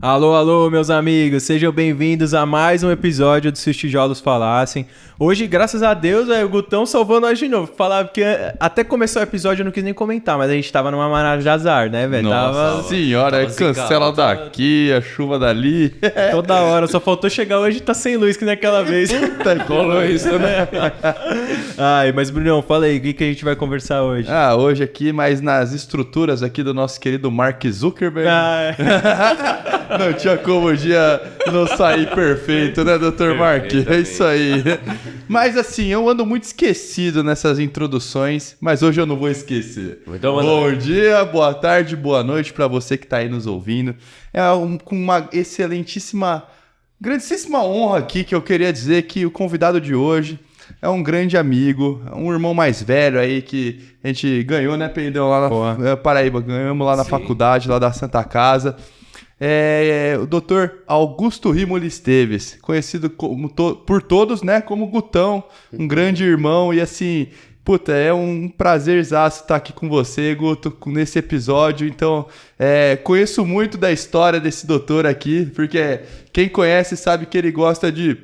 Alô, alô, meus amigos, sejam bem-vindos a mais um episódio do Se os Tijolos Falassem. Hoje, graças a Deus, o Gutão salvou nós de novo. Falar porque até começou o episódio eu não quis nem comentar, mas a gente tava numa manada de azar, né, velho? Nossa senhora, cancela daqui, a chuva dali. Toda hora, só faltou chegar hoje e tá sem luz, que nem aquela vez. Puta, colou isso, né? Ai, mas Brunão, fala aí, o que a gente vai conversar hoje? Hoje aqui, mas nas estruturas aqui do nosso querido Mark Zuckerberg. Não tinha como o dia não sair perfeito, né, Dr. Mark? É isso aí. Mas assim, eu ando muito esquecido nessas introduções, mas hoje eu não vou esquecer. Então, bom dia, boa tarde, boa noite pra você que tá aí nos ouvindo. Com uma grandíssima honra aqui que eu queria dizer que o convidado de hoje é um grande amigo, um irmão mais velho aí que a gente ganhou, né, Pedrão, lá na Paraíba, ganhamos lá na faculdade, lá da Santa Casa. O Dr. Augusto Rimoli Esteves, conhecido por todos, né, como Gutão, um grande irmão e assim, puta, é um prazerzaço estar aqui com você, Guto, nesse episódio. Então, conheço muito da história desse doutor aqui, porque quem conhece sabe que ele gosta de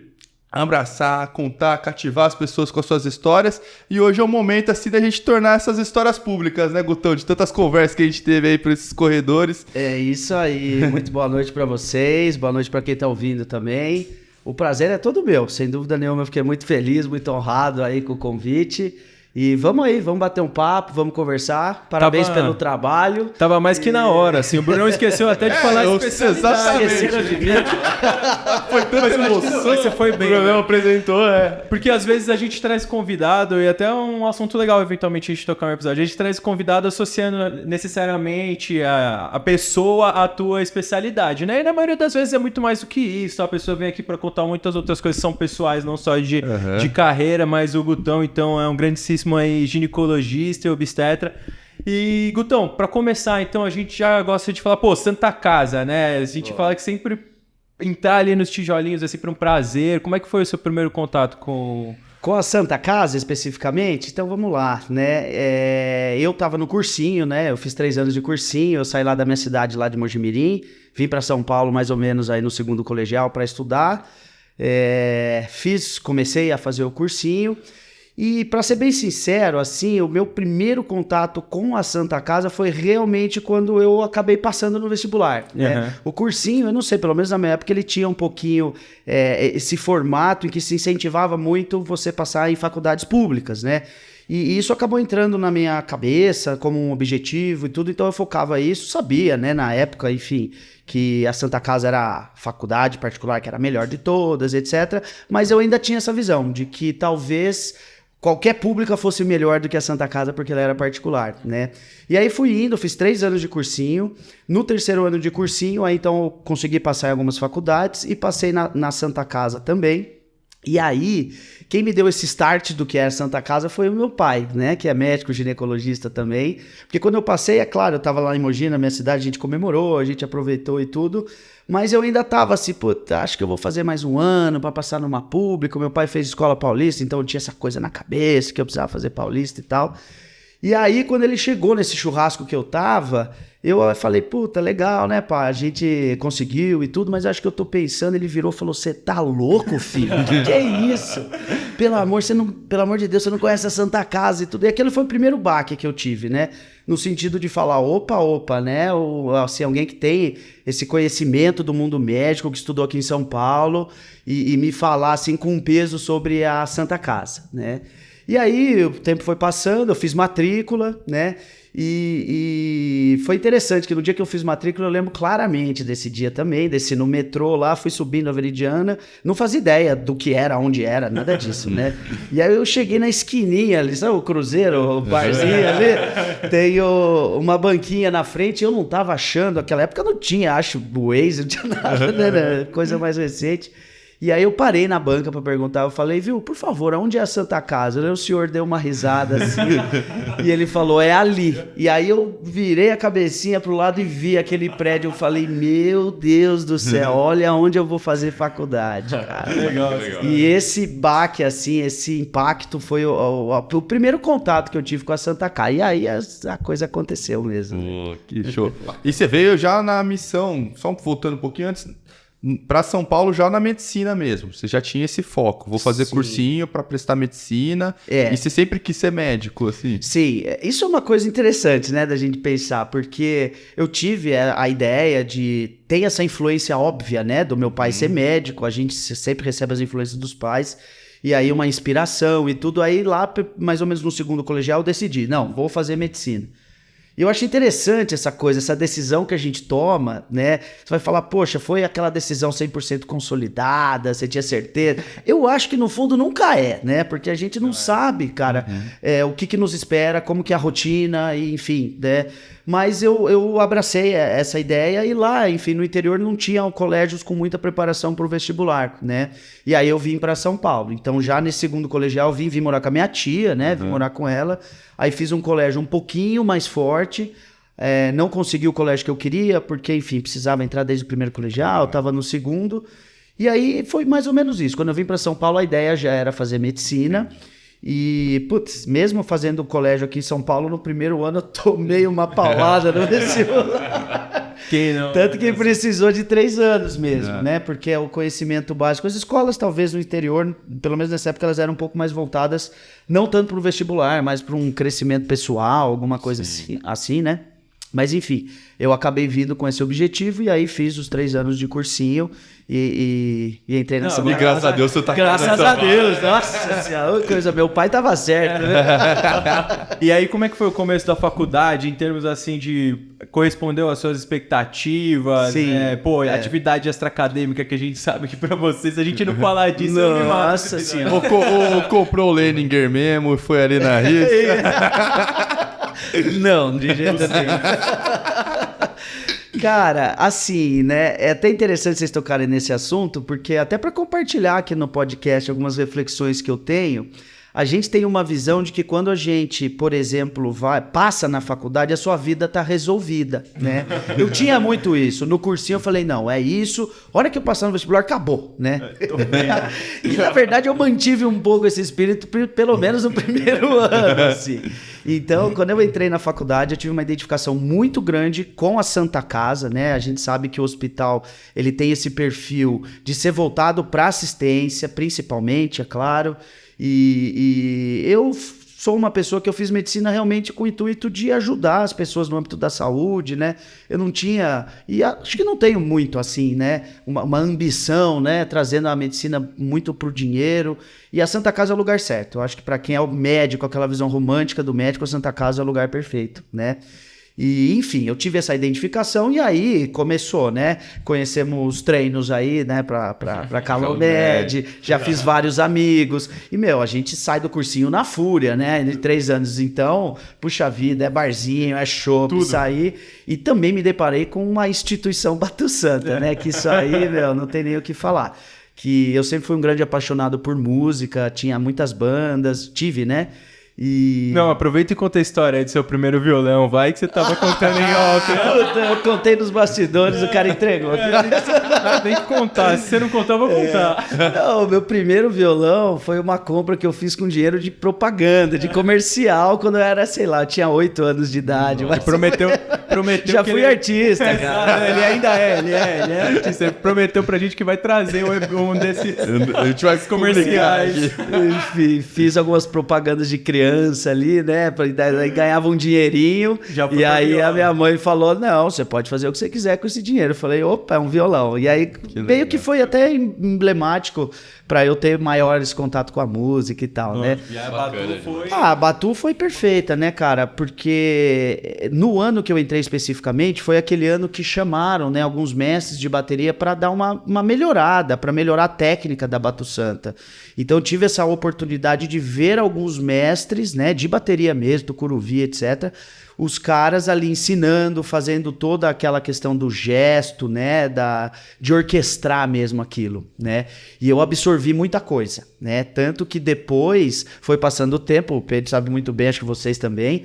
abraçar, contar, cativar as pessoas com as suas histórias. E hoje é o momento, assim, da gente tornar essas histórias públicas, né, Gutão? De tantas conversas que a gente teve aí por esses corredores. É isso aí. Muito boa noite pra vocês, boa noite pra quem tá ouvindo também. O prazer é todo meu, sem dúvida nenhuma. Eu fiquei muito feliz, muito honrado aí com o convite. E vamos aí, vamos bater um papo, vamos conversar. Parabéns pelo trabalho. Tava mais que na hora, assim. O Bruno esqueceu até de falar exatamente. Esqueceram de mim. Foi tanta emoção. Você foi bem. O Bruno apresentou, Porque às vezes a gente traz convidado, e até um assunto legal, eventualmente, a gente tocar um episódio. A gente traz convidado associando necessariamente a pessoa à tua especialidade, né? E na maioria das vezes é muito mais do que isso. A pessoa vem aqui pra contar muitas outras coisas que são pessoais, não só de carreira, mas o Gutão, então, é um grandíssimo aí, ginecologista e obstetra. E, Gutão, pra começar, então, a gente já gosta de falar, Santa Casa, né? A gente fala que sempre entrar ali nos tijolinhos é sempre um prazer. Como é que foi o seu primeiro contato com a Santa Casa, especificamente? Então, vamos lá, né? Eu tava no cursinho, né? Eu fiz 3 anos de cursinho, eu saí lá da minha cidade, lá de Mojimirim, vim para São Paulo mais ou menos aí no segundo colegial para estudar. Comecei a fazer o cursinho. E, para ser bem sincero, assim, o meu primeiro contato com a Santa Casa foi realmente quando eu acabei passando no vestibular, né? O cursinho, eu não sei, pelo menos na minha época, ele tinha um pouquinho esse formato em que se incentivava muito você passar em faculdades públicas, né? E isso acabou entrando na minha cabeça como um objetivo e tudo, então eu focava isso, sabia, né, na época, enfim, que a Santa Casa era a faculdade particular que era a melhor de todas, etc. Mas eu ainda tinha essa visão de que talvez qualquer pública fosse melhor do que a Santa Casa porque ela era particular, né? E aí fui indo, fiz 3 anos de cursinho. No 3º ano de cursinho, aí então eu consegui passar em algumas faculdades e passei na Santa Casa também. E aí, quem me deu esse start do que era Santa Casa foi o meu pai, né? Que é médico, ginecologista também. Porque quando eu passei, é claro, eu tava lá em Mogi, na minha cidade, a gente comemorou, a gente aproveitou e tudo. Mas eu ainda tava assim, puta, acho que eu vou fazer mais um ano pra passar numa pública. Meu pai fez escola paulista, então eu tinha essa coisa na cabeça que eu precisava fazer paulista e tal. E aí, quando ele chegou nesse churrasco que eu tava, eu falei, puta, legal, né, pá? A gente conseguiu e tudo, mas acho que eu tô pensando. Ele virou e falou, você tá louco, filho? Que é isso? Pelo amor de Deus, você não conhece a Santa Casa e tudo. E aquele foi o primeiro baque que eu tive, né? No sentido de falar, opa, né? Ou, assim, alguém que tem esse conhecimento do mundo médico, que estudou aqui em São Paulo, e me falar, assim, com peso sobre a Santa Casa, né? E aí o tempo foi passando, eu fiz matrícula, né? E foi interessante que no dia que eu fiz matrícula eu lembro claramente desse dia também, desci no metrô lá, fui subindo a Veridiana, não fazia ideia do que era, onde era, nada disso, né? E aí eu cheguei na esquininha ali, sabe o cruzeiro, o barzinho ali, tem uma banquinha na frente, eu não tava achando, naquela época não tinha, acho, Waze, não tinha nada, né? Coisa mais recente. E aí eu parei na banca pra perguntar, eu falei, viu, por favor, aonde é a Santa Casa? Aí o senhor deu uma risada assim, e ele falou, é ali. E aí eu virei a cabecinha pro lado e vi aquele prédio, eu falei, meu Deus do céu, olha onde eu vou fazer faculdade, cara. Legal. E esse baque, assim, esse impacto foi o primeiro contato que eu tive com a Santa Casa. E aí a coisa aconteceu mesmo. Que show. E você veio já na missão, só voltando um pouquinho antes, para São Paulo já na medicina mesmo. Você já tinha esse foco. Vou fazer cursinho para prestar medicina. E você sempre quis ser médico, assim? Sim, isso é uma coisa interessante, né, da gente pensar, porque eu tive a ideia de ter essa influência óbvia, né, do meu pai ser médico. A gente sempre recebe as influências dos pais. E aí uma inspiração e tudo. Aí lá, mais ou menos no segundo colegial, eu decidi, não, vou fazer medicina. E eu acho interessante essa coisa, essa decisão que a gente toma, né? Você vai falar, poxa, foi aquela decisão 100% consolidada, você tinha certeza. Eu acho que no fundo nunca é, né? Porque a gente não sabe, cara, o que nos espera, como que é a rotina, e, enfim, né? Mas eu abracei essa ideia e lá, enfim, no interior não tinham colégios com muita preparação para o vestibular, né? E aí eu vim para São Paulo. Então já nesse segundo colegial eu vim morar com a minha tia, né? Vim morar com ela. Aí fiz um colégio um pouquinho mais forte. Não consegui o colégio que eu queria, porque, enfim, precisava entrar desde o primeiro colegial, estava no segundo. E aí foi mais ou menos isso. Quando eu vim para São Paulo, a ideia já era fazer medicina. E, putz, mesmo fazendo o colégio aqui em São Paulo, no primeiro ano eu tomei uma paulada no vestibular. Tanto que precisou de 3 anos mesmo, né? Porque é o conhecimento básico. As escolas, talvez no interior, pelo menos nessa época, elas eram um pouco mais voltadas, não tanto para o vestibular, mas para um crescimento pessoal, alguma coisa assim, né? Mas enfim, eu acabei vindo com esse objetivo e aí fiz os 3 anos de cursinho e entrei nessa... E graças a Deus você tá... Graças a Deus, nossa senhora, coisa, meu pai tava certo, né? E aí, como é que foi o começo da faculdade, em termos assim de... correspondeu às suas expectativas? Sim. Atividade extra-acadêmica que a gente sabe que pra vocês, se a gente não falar disso... Nossa senhora. Ou comprou o Leninger mesmo e foi ali na risca? Não, de jeito nenhum. Cara, assim, né? É até interessante vocês tocarem nesse assunto, porque até para compartilhar aqui no podcast algumas reflexões que eu tenho, a gente tem uma visão de que quando a gente, por exemplo, passa na faculdade, a sua vida tá resolvida, né? Eu tinha muito isso. No cursinho eu falei, não, é isso. A hora que eu passar no vestibular, acabou, né? E na verdade eu mantive um pouco esse espírito, pelo menos no primeiro ano, assim. Então, quando eu entrei na faculdade, eu tive uma identificação muito grande com a Santa Casa, né? A gente sabe que o hospital, ele tem esse perfil de ser voltado para assistência, principalmente, é claro. E eu sou uma pessoa que eu fiz medicina realmente com o intuito de ajudar as pessoas no âmbito da saúde, né? Eu não tinha, e acho que não tenho muito assim, né? Uma ambição, né? Trazendo a medicina muito pro dinheiro. E a Santa Casa é o lugar certo. Eu acho que para quem é o médico, aquela visão romântica do médico, a Santa Casa é o lugar perfeito, né? E, enfim, eu tive essa identificação e aí começou, né? Conhecemos treinos aí, né? Pra Calomed, já fiz vários amigos. E, a gente sai do cursinho na fúria, né? De 3 anos. Então, puxa vida, é barzinho, é chopp, sair. E também me deparei com uma instituição Batu Santa, né? Que isso aí, não tem nem o que falar. Que eu sempre fui um grande apaixonado por música, tinha muitas bandas, tive, né? Não, aproveita e conta a história aí do seu primeiro violão, vai, que você tava contando em off. Eu contei nos bastidores, o cara entregou. Tem que contar, se você não contar, eu vou contar. Não, o meu primeiro violão foi uma compra que eu fiz com dinheiro de propaganda, de comercial, quando eu era, sei lá, eu tinha 8 anos de idade. Mas prometeu já fui artista, cara. Ele ainda é artista. Ele prometeu pra gente que vai trazer um desses a gente vai comerciais. Enfim, fiz algumas propagandas de criança ali, né? Daí ganhava um dinheirinho. E aí a minha mãe falou, não, você pode fazer o que você quiser com esse dinheiro. Eu falei, opa, é um violão. E aí meio que foi até emblemático para eu ter maiores contato com a música e tal, né? E a Batu foi... A Batu foi perfeita, né, cara? Porque no ano que eu entrei especificamente, foi aquele ano que chamaram, né, alguns mestres de bateria para dar uma melhorada, para melhorar a técnica da Batu Santa. Então eu tive essa oportunidade de ver alguns mestres mestres, né, de bateria mesmo, do Curuvi, etc., os caras ali ensinando, fazendo toda aquela questão do gesto, né, de orquestrar mesmo aquilo, né, e eu absorvi muita coisa, né, tanto que depois foi passando o tempo, o Pedro sabe muito bem, acho que vocês também,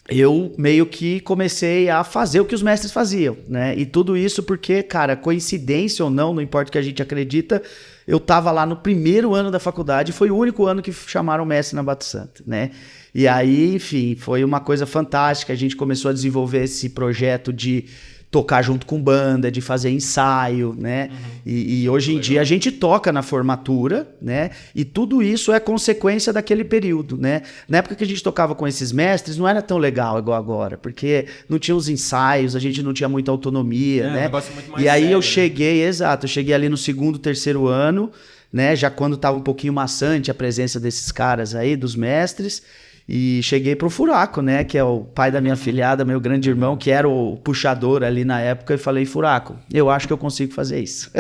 eu meio que comecei a fazer o que os mestres faziam, né, e tudo isso porque, cara, coincidência ou não importa o que a gente acredita, eu tava lá no primeiro ano da faculdade, foi o único ano que chamaram o mestre na Bato Santa, né? E aí, enfim, foi uma coisa fantástica, a gente começou a desenvolver esse projeto de tocar junto com banda, de fazer ensaio, né? E hoje em dia a gente toca na formatura, né? E tudo isso é consequência daquele período, né? Na época que a gente tocava com esses mestres, não era tão legal igual agora, porque não tinha os ensaios, a gente não tinha muita autonomia, né? Muito mais e aí sério, eu cheguei, exato, eu cheguei ali no 2º, 3º ano, né? Já quando estava um pouquinho maçante a presença desses caras aí, dos mestres. E cheguei pro Furaco, né, que é o pai da minha filhada, meu grande irmão, que era o puxador ali na época, e falei, Furaco, eu acho que eu consigo fazer isso.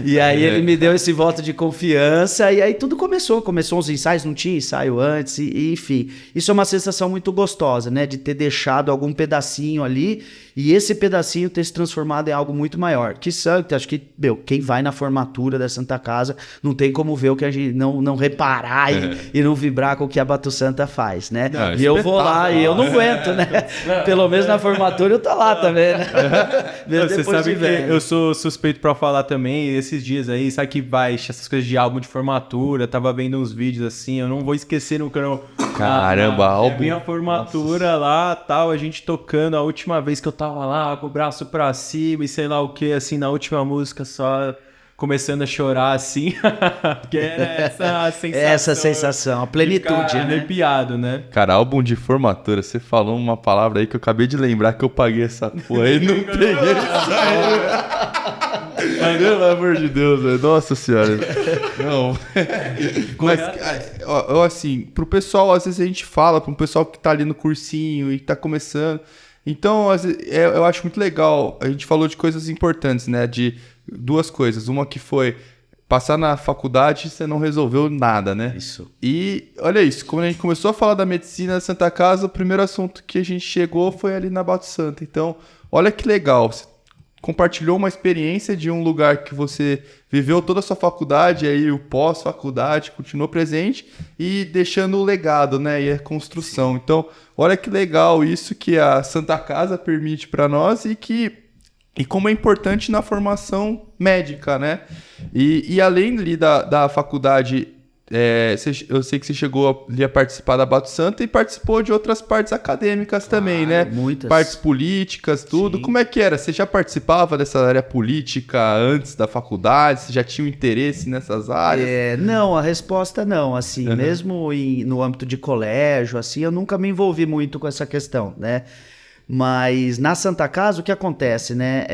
E aí ele me deu esse voto de confiança, e aí tudo começou os ensaios, não tinha ensaio antes, e enfim. Isso é uma sensação muito gostosa, né, de ter deixado algum pedacinho ali, e esse pedacinho ter se transformado em algo muito maior. Que acho que, quem vai na formatura da Santa Casa não tem como ver o que a gente não reparar e não vibrar com o que a Bato Santa faz, né? Não, e eu vou lá e eu não aguento, né? Pelo menos na formatura eu tô lá também, né? Você sabe que eu sou suspeito pra falar também, esses dias aí, sabe que baixa essas coisas de álbum de formatura, tava vendo uns vídeos assim, eu não vou esquecer no canal. Caramba, álbum. Minha formatura lá, tal, a gente tocando a última vez que eu tava lá, com o braço pra cima e sei lá o que, assim, na última música só começando a chorar assim, que era essa sensação. Essa sensação, a plenitude, né? Arrepiado, né? Cara, álbum de formatura, você falou uma palavra aí que eu acabei de lembrar que eu paguei essa porra aí, não peguei. Pelo amor de Deus, velho. Nossa senhora. Não. Mas, eu, assim, pro pessoal, às vezes a gente fala, pro pessoal que tá ali no cursinho e tá começando. Então, eu acho muito legal. A gente falou de coisas importantes, né? De duas coisas. Uma que foi passar na faculdade e você não resolveu nada, né? Isso. E olha isso, quando a gente começou a falar da medicina da Santa Casa, o primeiro assunto que a gente chegou foi ali na Bato Santa. Então, olha que legal. Você compartilhou uma experiência de um lugar que você viveu toda a sua faculdade, aí o pós-faculdade continuou presente e deixando o legado, né? E a construção. Sim. Então, olha que legal isso que a Santa Casa permite para nós e como é importante na formação médica, né? E além ali da faculdade, eu sei que você chegou ali a participar da Bato Santa e participou de outras partes acadêmicas também, né? Muitas. Partes políticas, tudo. Sim. Como é que era? Você já participava dessa área política antes da faculdade? Você já tinha um interesse nessas áreas? Não, a resposta não. Assim, mesmo no âmbito de colégio, assim, eu nunca me envolvi muito com essa questão, né? Mas na Santa Casa, o que acontece, né?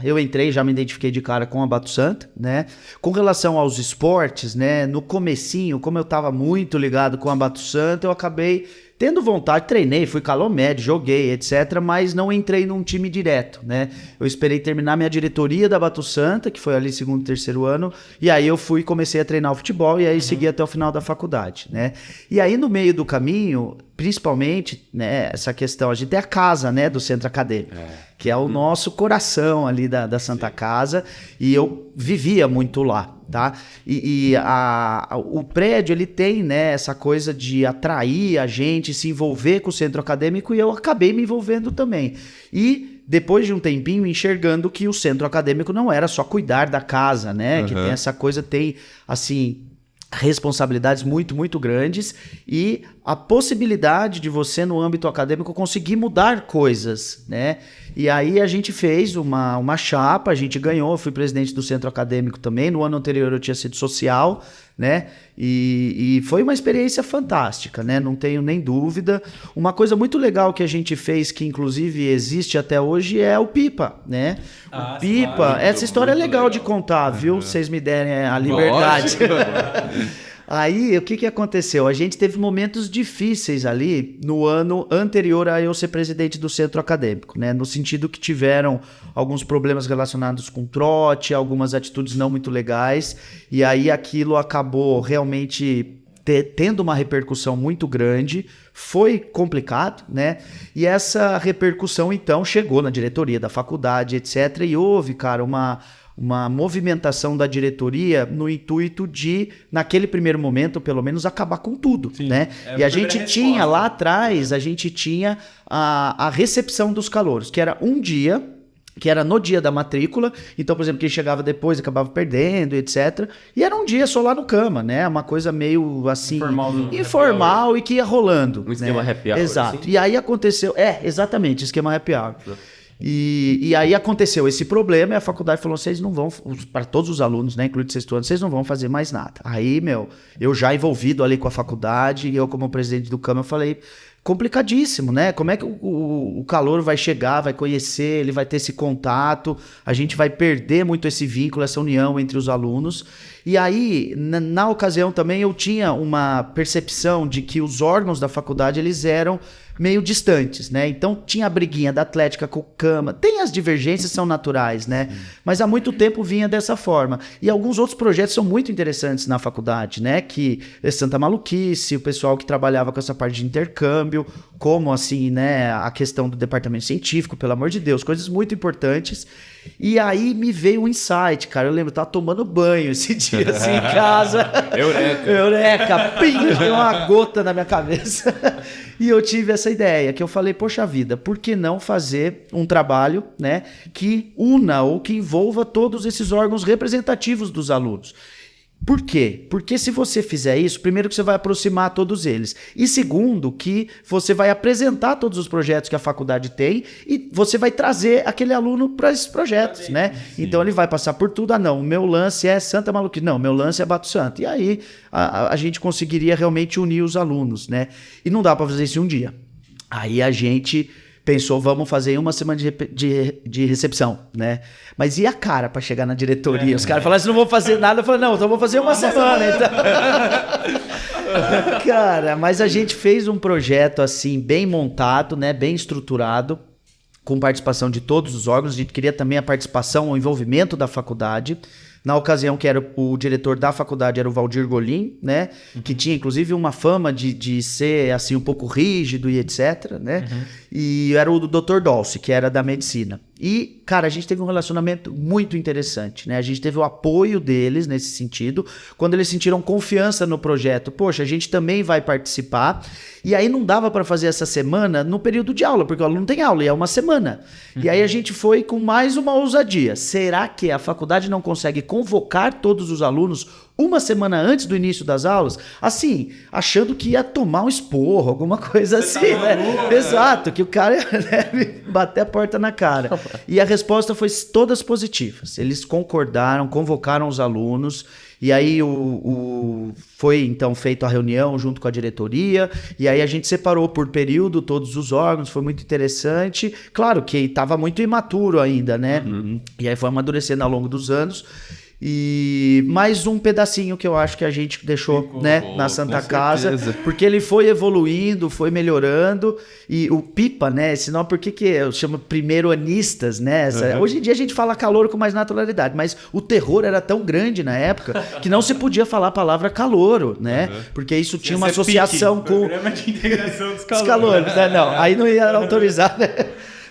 Eu entrei, já me identifiquei de cara com a Bato Santa, né? Com relação aos esportes, né? No comecinho, como eu estava muito ligado com a Bato Santa, eu acabei tendo vontade, treinei, fui Calomed, joguei, etc., mas não entrei num time direto, né? Eu esperei terminar minha diretoria da Bato Santa, que foi ali 2º, 3º ano, e aí eu comecei a treinar o futebol e aí segui até o final da faculdade, né? E aí no meio do caminho, principalmente, né, essa questão, a gente tem a casa, né, do centro acadêmico, que é o nosso coração ali da Santa Casa, e eu vivia muito lá, tá? O prédio, ele tem, né, essa coisa de atrair a gente, se envolver com o centro acadêmico, e eu acabei me envolvendo também. E depois de um tempinho, enxergando que o centro acadêmico não era só cuidar da casa, né? Que tem essa coisa, tem, assim, responsabilidades muito, muito grandes e a possibilidade de você, no âmbito acadêmico, conseguir mudar coisas, né? E aí a gente fez uma chapa, a gente ganhou, eu fui presidente do centro acadêmico também, no ano anterior eu tinha sido social, né? E foi uma experiência fantástica, né? Não tenho nem dúvida. Uma coisa muito legal que a gente fez, que inclusive existe até hoje, é o Pipa, né? O Pipa, claro, essa história é legal de contar, viu? Se vocês me derem a liberdade. Aí, o que aconteceu? A gente teve momentos difíceis ali no ano anterior a eu ser presidente do centro acadêmico, né? No sentido que tiveram alguns problemas relacionados com trote, algumas atitudes não muito legais, e aí aquilo acabou realmente tendo uma repercussão muito grande, foi complicado, né? E essa repercussão, então, chegou na diretoria da faculdade, etc. E houve, cara, uma movimentação da diretoria no intuito de, naquele primeiro momento, pelo menos, acabar com tudo, né? E a gente tinha, lá atrás, a gente tinha a recepção dos calouros, que era um dia, que era no dia da matrícula. Então, por exemplo, quem chegava depois acabava perdendo, etc. E era um dia só lá no cama, né? Uma coisa meio assim... Informal e que ia rolando. Um esquema happy hour. Exato. Assim? E aí aconteceu... exatamente, esquema happy hour. E aí aconteceu esse problema e a faculdade falou, vocês não vão, para todos os alunos, né, incluindo o sexto ano, vocês não vão fazer mais nada. Aí, eu já envolvido ali com a faculdade, e eu como presidente do CAMA, eu falei, complicadíssimo, né? Como é que o calouro vai chegar, vai conhecer, ele vai ter esse contato, a gente vai perder muito esse vínculo, essa união entre os alunos. E aí, na ocasião também, eu tinha uma percepção de que os órgãos da faculdade, eles eram meio distantes, né? Então, tinha a briguinha da Atlética com o CAMA. Tem as divergências, são naturais, né? Mas há muito tempo vinha dessa forma. E alguns outros projetos são muito interessantes na faculdade, né? Que é Santa Maluquice, o pessoal que trabalhava com essa parte de intercâmbio, como, assim, né? A questão do departamento científico, pelo amor de Deus, coisas muito importantes. E aí me veio um insight, cara. Eu lembro, eu tava tomando banho esse dia, assim, em casa. Eureka! Pim! Deu uma gota na minha cabeça. E eu tive essa ideia, que eu falei, poxa vida, por que não fazer um trabalho, né, que una ou que envolva todos esses órgãos representativos dos alunos? Por quê? Porque se você fizer isso, primeiro que você vai aproximar todos eles. E segundo, que você vai apresentar todos os projetos que a faculdade tem e você vai trazer aquele aluno para esses projetos, né? Sim. Então ele vai passar por tudo. Não, o meu lance é Santa Maluquice. Não, meu lance é Bato Santo. E aí a gente conseguiria realmente unir os alunos, né? E não dá para fazer isso em um dia. Aí a gente pensou, vamos fazer uma semana de recepção, né? Mas e a cara para chegar na diretoria? Os caras falaram assim, não vou fazer nada. Eu falei, não, então vou fazer uma semana. Então. Cara, mas a gente fez um projeto assim, bem montado, né? Bem estruturado, com participação de todos os órgãos. A gente queria também a participação, o envolvimento da faculdade. Na ocasião que era o diretor da faculdade era o Valdir Golim, né? Que tinha inclusive uma fama de ser assim um pouco rígido e etc, né? E era o Dr. Dolce, que era da medicina. E, cara, a gente teve um relacionamento muito interessante, né? A gente teve o apoio deles nesse sentido, quando eles sentiram confiança no projeto. Poxa, a gente também vai participar. E aí não dava para fazer essa semana no período de aula, porque o aluno tem aula e é uma semana. E aí a gente foi com mais uma ousadia. Será que a faculdade não consegue convocar todos os alunos uma semana antes do início das aulas, assim, achando que ia tomar um esporro, alguma coisa assim, né? Exato, que o cara ia bater a porta na cara. E a resposta foi todas positivas. Eles concordaram, convocaram os alunos, e aí foi então feita a reunião junto com a diretoria, e aí a gente separou por período todos os órgãos, foi muito interessante. Claro que estava muito imaturo ainda, né? E aí foi amadurecendo ao longo dos anos. E mais um pedacinho que eu acho que a gente deixou, né, na Santa Casa, porque ele foi evoluindo, foi melhorando, e o Pipa, né, senão por que eu chamo primeiro-anistas, né, hoje em dia a gente fala calouro com mais naturalidade, mas o terror era tão grande na época que não se podia falar a palavra calouro, né, porque isso tinha uma associação com... Programa de integração dos calouros, né, não, aí não ia autorizar, né.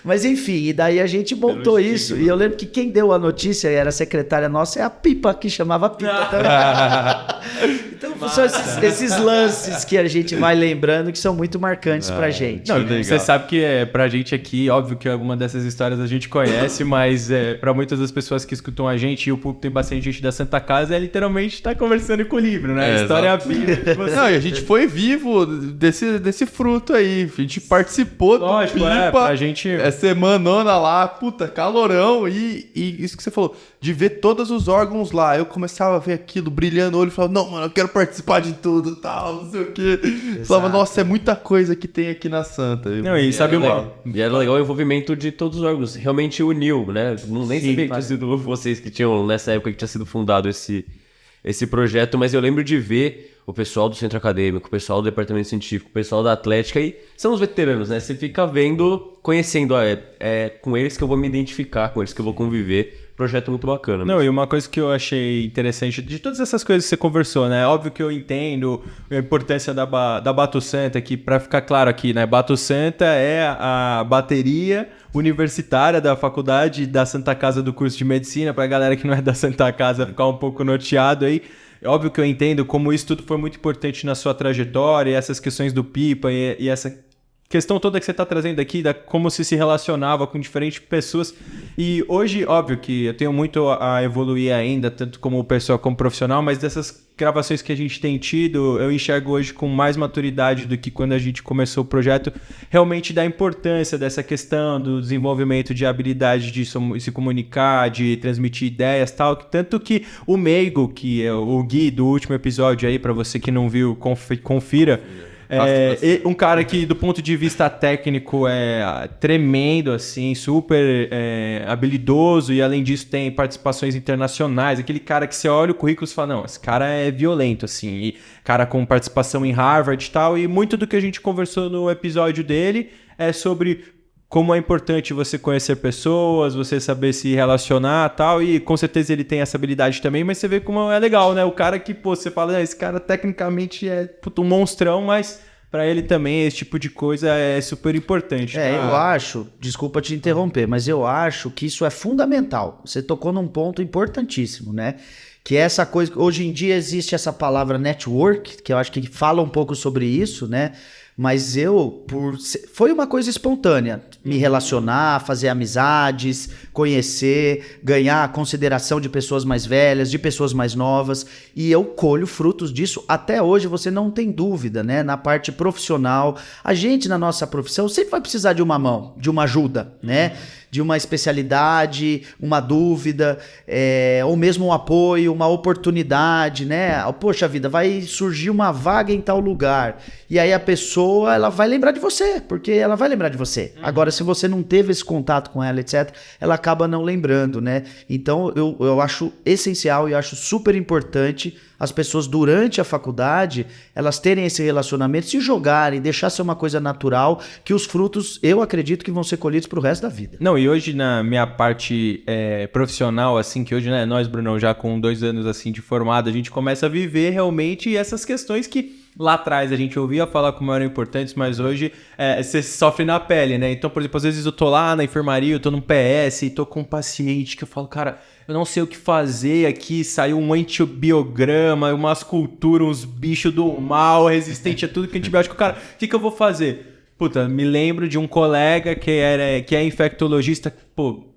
Mas enfim, e daí a gente montou isso. E eu lembro que quem deu a notícia era a secretária nossa, é a Pipa, que chamava Pipa também. Então são esses lances que a gente vai lembrando que são muito marcantes pra gente. Não, você sabe que pra gente aqui, óbvio que alguma dessas histórias a gente conhece, mas pra muitas das pessoas que escutam a gente, e o público tem bastante gente da Santa Casa, é literalmente estar conversando com o livro, né? A história é a vida. Não, e a gente foi vivo desse fruto aí. A gente participou do Pipa. Pra gente... Semanona lá, puta, calorão, e isso que você falou, de ver todos os órgãos lá, eu começava a ver aquilo, brilhando o olho, e falava, não, mano, eu quero participar de tudo, tal, não sei o quê. Falava, nossa, é muita coisa que tem aqui na Santa. Não, e sabe E era legal o envolvimento de todos os órgãos, realmente uniu, né? Nem sabia que tinha sido vocês que tinham, nessa época que tinha sido fundado esse projeto, mas eu lembro de ver o pessoal do centro acadêmico, o pessoal do departamento científico, o pessoal da Atlética, e são os veteranos, né? Você fica vendo conhecendo, é com eles que eu vou me identificar, com eles que eu vou conviver. Projeto muito bacana. Não, e uma coisa que eu achei interessante de todas essas coisas que você conversou, né? Óbvio que eu entendo a importância da Bato Santa, que pra ficar claro aqui, né? Bato Santa é a bateria universitária da faculdade da Santa Casa do curso de medicina, pra galera que não é da Santa Casa ficar um pouco norteado aí. É óbvio que eu entendo como isso tudo foi muito importante na sua trajetória, e essas questões do Pipa e essa questão toda que você está trazendo aqui, da como se relacionava com diferentes pessoas. E hoje, óbvio que eu tenho muito a evoluir ainda, tanto como pessoa como profissional, mas dessas gravações que a gente tem tido, eu enxergo hoje com mais maturidade do que quando a gente começou o projeto, realmente da importância dessa questão do desenvolvimento de habilidade de se comunicar, de transmitir ideias e tal. Tanto que o Meigo, que é o Gui do último episódio aí, para você que não viu, confira. Um cara que, do ponto de vista técnico, é tremendo, assim, super habilidoso, e além disso tem participações internacionais. Aquele cara que você olha o currículo e fala, não, esse cara é violento, assim. E cara com participação em Harvard e tal. E muito do que a gente conversou no episódio dele é sobre como é importante você conhecer pessoas, você saber se relacionar e tal, e com certeza ele tem essa habilidade também, mas você vê como é legal, né? O cara que, pô, você fala, esse cara tecnicamente é um monstrão, mas pra ele também esse tipo de coisa é super importante. Eu acho, desculpa te interromper, mas eu acho que isso é fundamental. Você tocou num ponto importantíssimo, né? Que é essa coisa, hoje em dia existe essa palavra network, que eu acho que fala um pouco sobre isso, né? Mas foi uma coisa espontânea, me relacionar, fazer amizades, conhecer, ganhar a consideração de pessoas mais velhas, de pessoas mais novas, e eu colho frutos disso até hoje, você não tem dúvida, né? Na parte profissional, a gente na nossa profissão sempre vai precisar de uma mão, de uma ajuda, né? De uma especialidade, uma dúvida, ou mesmo um apoio, uma oportunidade, né? Poxa vida, vai surgir uma vaga em tal lugar. E aí a pessoa, ela vai lembrar de você, porque ela vai lembrar de você. Agora, se você não teve esse contato com ela, etc., ela acaba não lembrando, né? Então, eu acho essencial e acho super importante as pessoas, durante a faculdade, elas terem esse relacionamento, se jogarem, deixar ser uma coisa natural, que os frutos, eu acredito que vão ser colhidos pro resto da vida. Não, e hoje na minha parte profissional, assim, que hoje, né, nós, Brunão, já com 2 anos, assim, de formado, a gente começa a viver realmente essas questões que lá atrás a gente ouvia falar como eram importantes, mas hoje você sofre na pele, né? Então, por exemplo, às vezes eu tô lá na enfermaria, eu tô num PS e tô com um paciente que eu falo, cara, eu não sei o que fazer aqui, saiu um antibiograma, umas culturas, uns bichos do mal, resistente a tudo que antibiótico. Cara, o que eu vou fazer? Puta, me lembro de um colega que é infectologista, pô,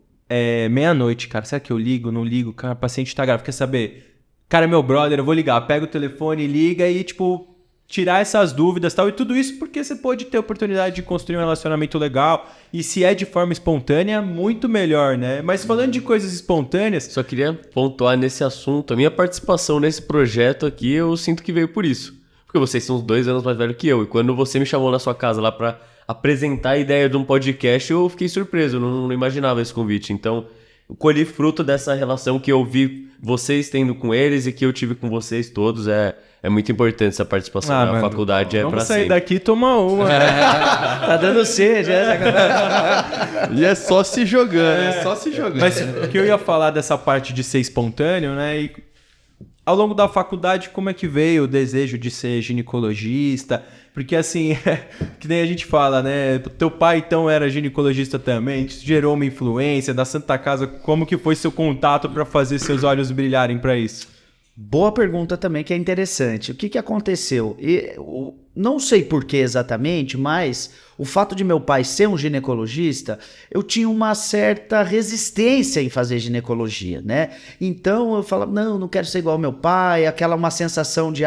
meia-noite, cara, será que eu ligo, não ligo? Cara, o paciente tá grave, quer saber? Cara, é meu brother, eu vou ligar, pega o telefone, liga e, tipo, tirar essas dúvidas e tal, e tudo isso porque você pode ter a oportunidade de construir um relacionamento legal, e se é de forma espontânea, muito melhor, né? Mas falando de coisas espontâneas... Só queria pontuar nesse assunto, a minha participação nesse projeto aqui, eu sinto que veio por isso. Porque vocês são uns 2 anos mais velhos que eu, e quando você me chamou na sua casa lá pra apresentar a ideia de um podcast, eu fiquei surpreso, eu não imaginava esse convite. Então, eu colhi fruto dessa relação que eu vi vocês tendo com eles e que eu tive com vocês todos. É muito importante essa participação na faculdade, vamos pra sair sempre. daqui e tomar uma. Tá dando sede, E é só se jogando, Mas o que eu ia falar dessa parte de ser espontâneo, né? E ao longo da faculdade, como é que veio o desejo de ser ginecologista? Porque assim, que nem a gente fala, né? Teu pai então era ginecologista também, isso gerou uma influência da Santa Casa. Como que foi seu contato para fazer seus olhos brilharem para isso? Boa pergunta também, que é interessante. O que aconteceu? Não sei por que exatamente, mas o fato de meu pai ser um ginecologista, eu tinha uma certa resistência em fazer ginecologia, né? Então eu falava, não quero ser igual ao meu pai, uma sensação de,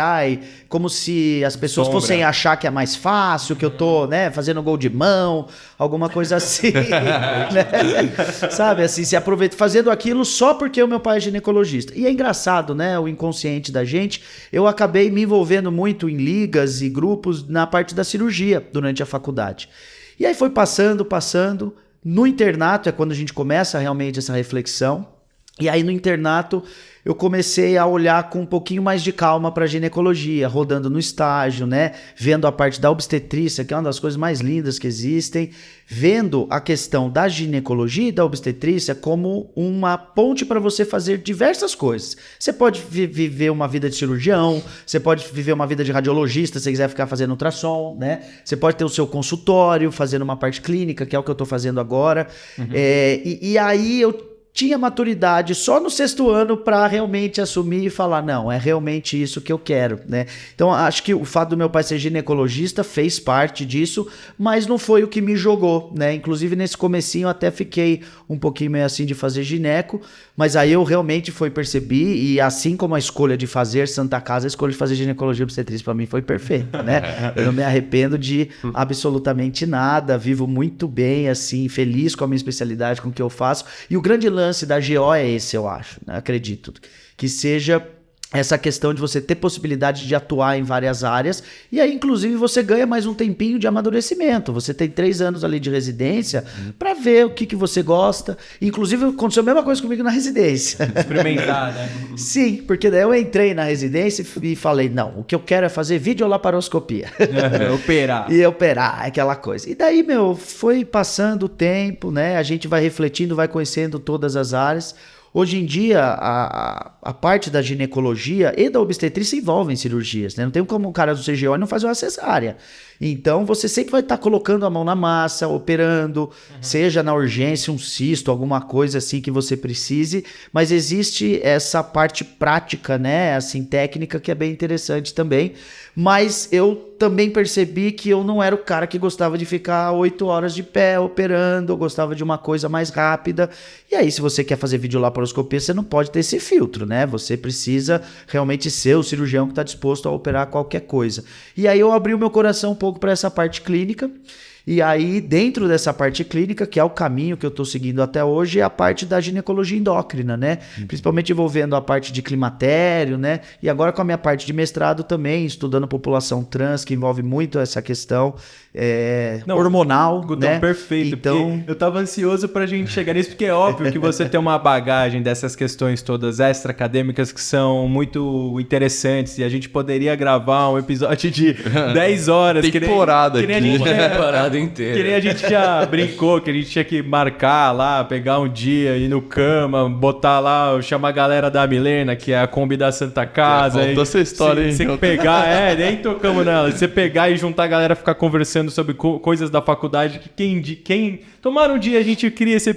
como se as pessoas fossem achar que é mais fácil, que eu tô, né, fazendo gol de mão, alguma coisa assim, né? Sabe, assim, se aproveita fazendo aquilo só porque o meu pai é ginecologista. E é engraçado, né, o inconsciente da gente. Eu acabei me envolvendo muito em ligas e grupos na parte da cirurgia durante a faculdade. E aí foi passando. No internato é quando a gente começa realmente essa reflexão. E aí no internato eu comecei a olhar com um pouquinho mais de calma para ginecologia, rodando no estágio, né? Vendo a parte da obstetrícia, que é uma das coisas mais lindas que existem, vendo a questão da ginecologia e da obstetrícia como uma ponte para você fazer diversas coisas. Você pode viver uma vida de cirurgião, você pode viver uma vida de radiologista, se você quiser ficar fazendo ultrassom, né? Você pode ter o seu consultório, fazendo uma parte clínica, que é o que eu estou fazendo agora. E aí eu tinha maturidade só no 6º ano para realmente assumir e falar, não, é realmente isso que eu quero, né? Então, acho que o fato do meu pai ser ginecologista fez parte disso, mas não foi o que me jogou, né? Inclusive, nesse comecinho, eu até fiquei um pouquinho meio assim de fazer gineco, mas aí eu realmente percebi, e assim como a escolha de fazer Santa Casa, a escolha de fazer ginecologia e obstetrícia para mim foi perfeita, né? Eu não me arrependo de absolutamente nada, vivo muito bem, assim, feliz com a minha especialidade, com o que eu faço, e o grande lance da GO é esse, eu acho, né? Acredito, que seja essa questão de você ter possibilidade de atuar em várias áreas, e aí inclusive você ganha mais um tempinho de amadurecimento, você tem 3 anos ali de residência para ver o que você gosta, inclusive aconteceu a mesma coisa comigo na residência. Experimentar, né? Sim, porque daí eu entrei na residência e falei, não, o que eu quero é fazer videolaparoscopia. Operar. E operar, aquela coisa. E daí, foi passando o tempo, né? A gente vai refletindo, vai conhecendo todas as áreas. Hoje em dia, a parte da ginecologia e da obstetrícia envolvem cirurgias, né? Não tem como o cara do CGO não fazer uma cesárea. Então, você sempre vai estar colocando a mão na massa, operando, seja na urgência, um cisto, alguma coisa assim que você precise, mas existe essa parte prática, né? Assim, técnica, que é bem interessante também. Mas eu também percebi que eu não era o cara que gostava de ficar 8 horas de pé operando, eu gostava de uma coisa mais rápida. E aí, se você quer fazer videolaparoscopia, você não pode ter esse filtro, né? Você precisa realmente ser o cirurgião que está disposto a operar qualquer coisa. E aí eu abri o meu coração um pouco para essa parte clínica. E aí, dentro dessa parte clínica, que é o caminho que eu estou seguindo até hoje, é a parte da ginecologia endócrina, né? Principalmente envolvendo a parte de climatério, né? E agora com a minha parte de mestrado também, estudando população trans, que envolve muito essa questão hormonal, Gutão, né? perfeito. Então, eu tava ansioso pra gente chegar nisso, porque é óbvio que você tem uma bagagem dessas questões todas extra-acadêmicas que são muito interessantes, e a gente poderia gravar um episódio de 10 horas. Temporada que nem aqui. a gente Temporada inteira. Que nem a gente já brincou, que a gente tinha que marcar lá, pegar um dia, ir no cama, botar lá, chamar a galera da Milena, que é a Kombi da Santa Casa. Faltou essa história, hein? Você pegar, nem tocamos nela. Você pegar e juntar a galera, ficar conversando sobre coisas da faculdade, que quem tomara um dia a gente cria esse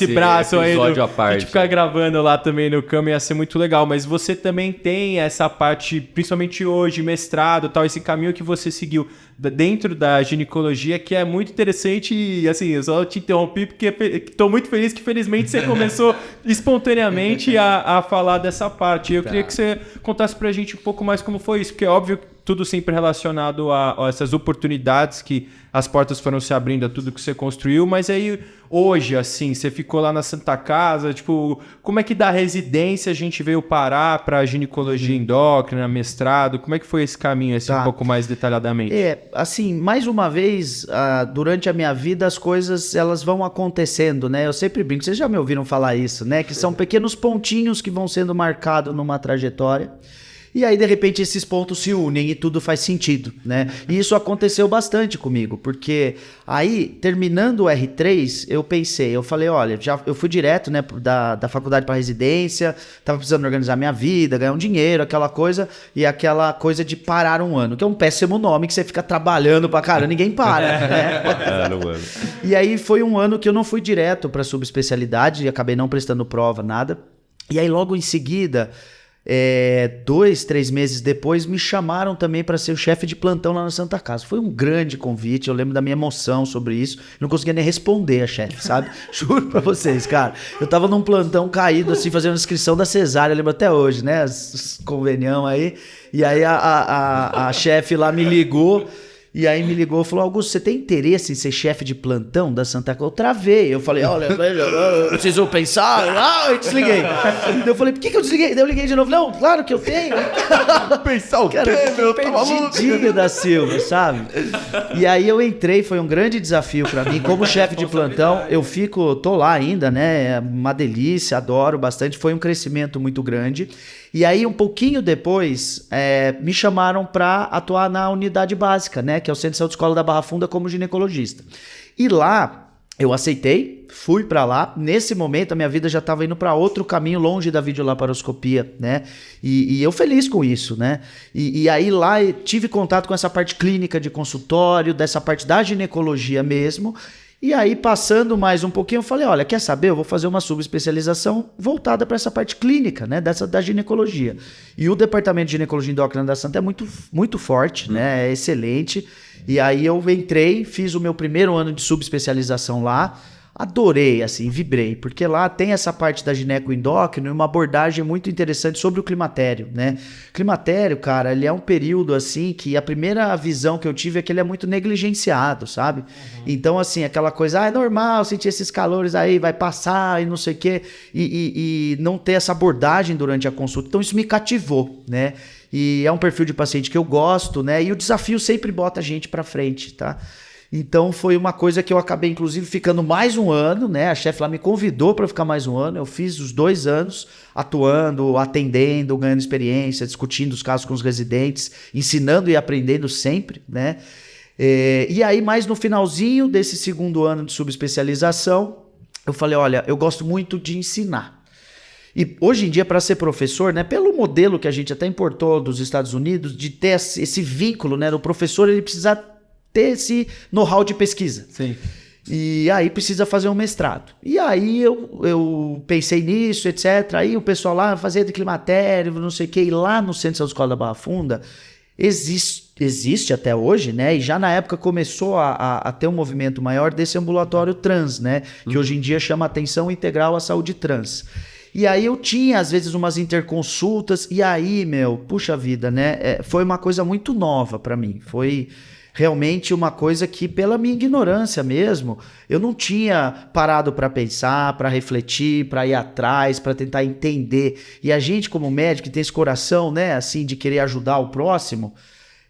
braço aí, a gente ficar gravando lá também no cama, ia ser muito legal. Mas você também tem essa parte, principalmente hoje, mestrado, tal, esse caminho que você seguiu dentro da ginecologia, que é muito interessante. E assim, eu só te interrompi porque estou muito feliz que felizmente você começou espontaneamente a falar dessa parte. Eu queria que você contasse pra gente um pouco mais como foi isso, porque é óbvio que tudo sempre relacionado a essas oportunidades que as portas foram se abrindo a tudo que você construiu, mas aí hoje, assim, você ficou lá na Santa Casa, tipo, como é que da residência a gente veio parar para ginecologia endócrina, mestrado, como é que foi esse caminho, assim, um pouco mais detalhadamente? Assim, mais uma vez, durante a minha vida as coisas, elas vão acontecendo, né? Eu sempre brinco, vocês já me ouviram falar isso, né? Que são pequenos pontinhos que vão sendo marcados numa trajetória. E aí, de repente, esses pontos se unem e tudo faz sentido, né? E isso aconteceu bastante comigo, porque aí, terminando o R3, eu falei, olha, eu fui direto, né, da faculdade para residência, tava precisando organizar minha vida, ganhar um dinheiro, aquela coisa, e aquela coisa de parar um ano, que é um péssimo nome, que você fica trabalhando pra caramba, ninguém para, né? E aí, foi um ano que eu não fui direto pra subespecialidade, e acabei não prestando prova, nada. E aí, logo em seguida, 2, 3 meses depois, me chamaram também para ser o chefe de plantão lá na Santa Casa. Foi um grande convite, eu lembro da minha emoção sobre isso. Não conseguia nem responder a chefe, sabe? Juro pra vocês, cara. Eu tava num plantão caído, assim, fazendo a inscrição da cesárea, eu lembro até hoje, né? Os convenião aí. E aí a chefe lá me ligou E aí me ligou e falou, Augusto, você tem interesse em ser chefe de plantão da Santa Casa? Eu travei. Eu falei, olha, eu preciso pensar. Eu desliguei. Eu falei, por que eu desliguei? Daí eu liguei de novo. Não, claro que eu tenho. Pensar o quê, Cara, meu? eu Tá maluco? perdidinho da Silva, sabe? E aí eu entrei, foi um grande desafio pra mim. Como chefe de plantão, tô lá ainda, né? É uma delícia, adoro bastante. Foi um crescimento muito grande. E aí, um pouquinho depois, me chamaram para atuar na unidade básica, né? Que é o Centro de Saúde Escola da Barra Funda como ginecologista. E lá, eu aceitei, fui para lá. Nesse momento, a minha vida já estava indo para outro caminho, longe da videolaparoscopia, né? E eu feliz com isso, né? E aí lá eu tive contato com essa parte clínica de consultório, dessa parte da ginecologia mesmo. E aí, passando mais um pouquinho, eu falei, olha, quer saber? Eu vou fazer uma subespecialização voltada para essa parte clínica, né? Da ginecologia. E o departamento de ginecologia endócrina da Santa é muito, muito forte, né? É excelente. E aí eu entrei, fiz o meu primeiro ano de subespecialização lá. Adorei, assim, vibrei, porque lá tem essa parte da gineco-endócrino e uma abordagem muito interessante sobre o climatério, né? Climatério, cara, ele é um período, assim, que a primeira visão que eu tive é que ele é muito negligenciado, sabe? Uhum. Então, assim, aquela coisa, é normal sentir esses calores aí, vai passar e não sei o quê, e não ter essa abordagem durante a consulta. Então, isso me cativou, né? E é um perfil de paciente que eu gosto, né? E o desafio sempre bota a gente pra frente, tá? Então foi uma coisa que eu acabei, inclusive, ficando mais um ano, né? A chefe lá me convidou para ficar mais um ano. Eu fiz os 2 anos atuando, atendendo, ganhando experiência, discutindo os casos com os residentes, ensinando e aprendendo sempre, né? E aí, mais no finalzinho desse segundo ano de subespecialização, eu falei, olha, eu gosto muito de ensinar. E hoje em dia, para ser professor, né, pelo modelo que a gente até importou dos Estados Unidos, de ter esse vínculo, né? O professor, ele precisa ter esse know-how de pesquisa. Sim. E aí precisa fazer um mestrado. E aí eu pensei nisso, etc. Aí o pessoal lá fazia de climatério, não sei o que. E lá no Centro de Saúde Escola da Barra Funda existe até hoje, né? E já na época começou a ter um movimento maior desse ambulatório trans, né? Que hoje em dia chama Atenção Integral à Saúde Trans. E aí eu tinha, às vezes, umas interconsultas. E aí, puxa vida, né? Foi uma coisa muito nova para mim. Foi realmente uma coisa que, pela minha ignorância mesmo, eu não tinha parado para pensar, para refletir, para ir atrás, para tentar entender. E a gente, como médico, que tem esse coração, né, assim, de querer ajudar o próximo,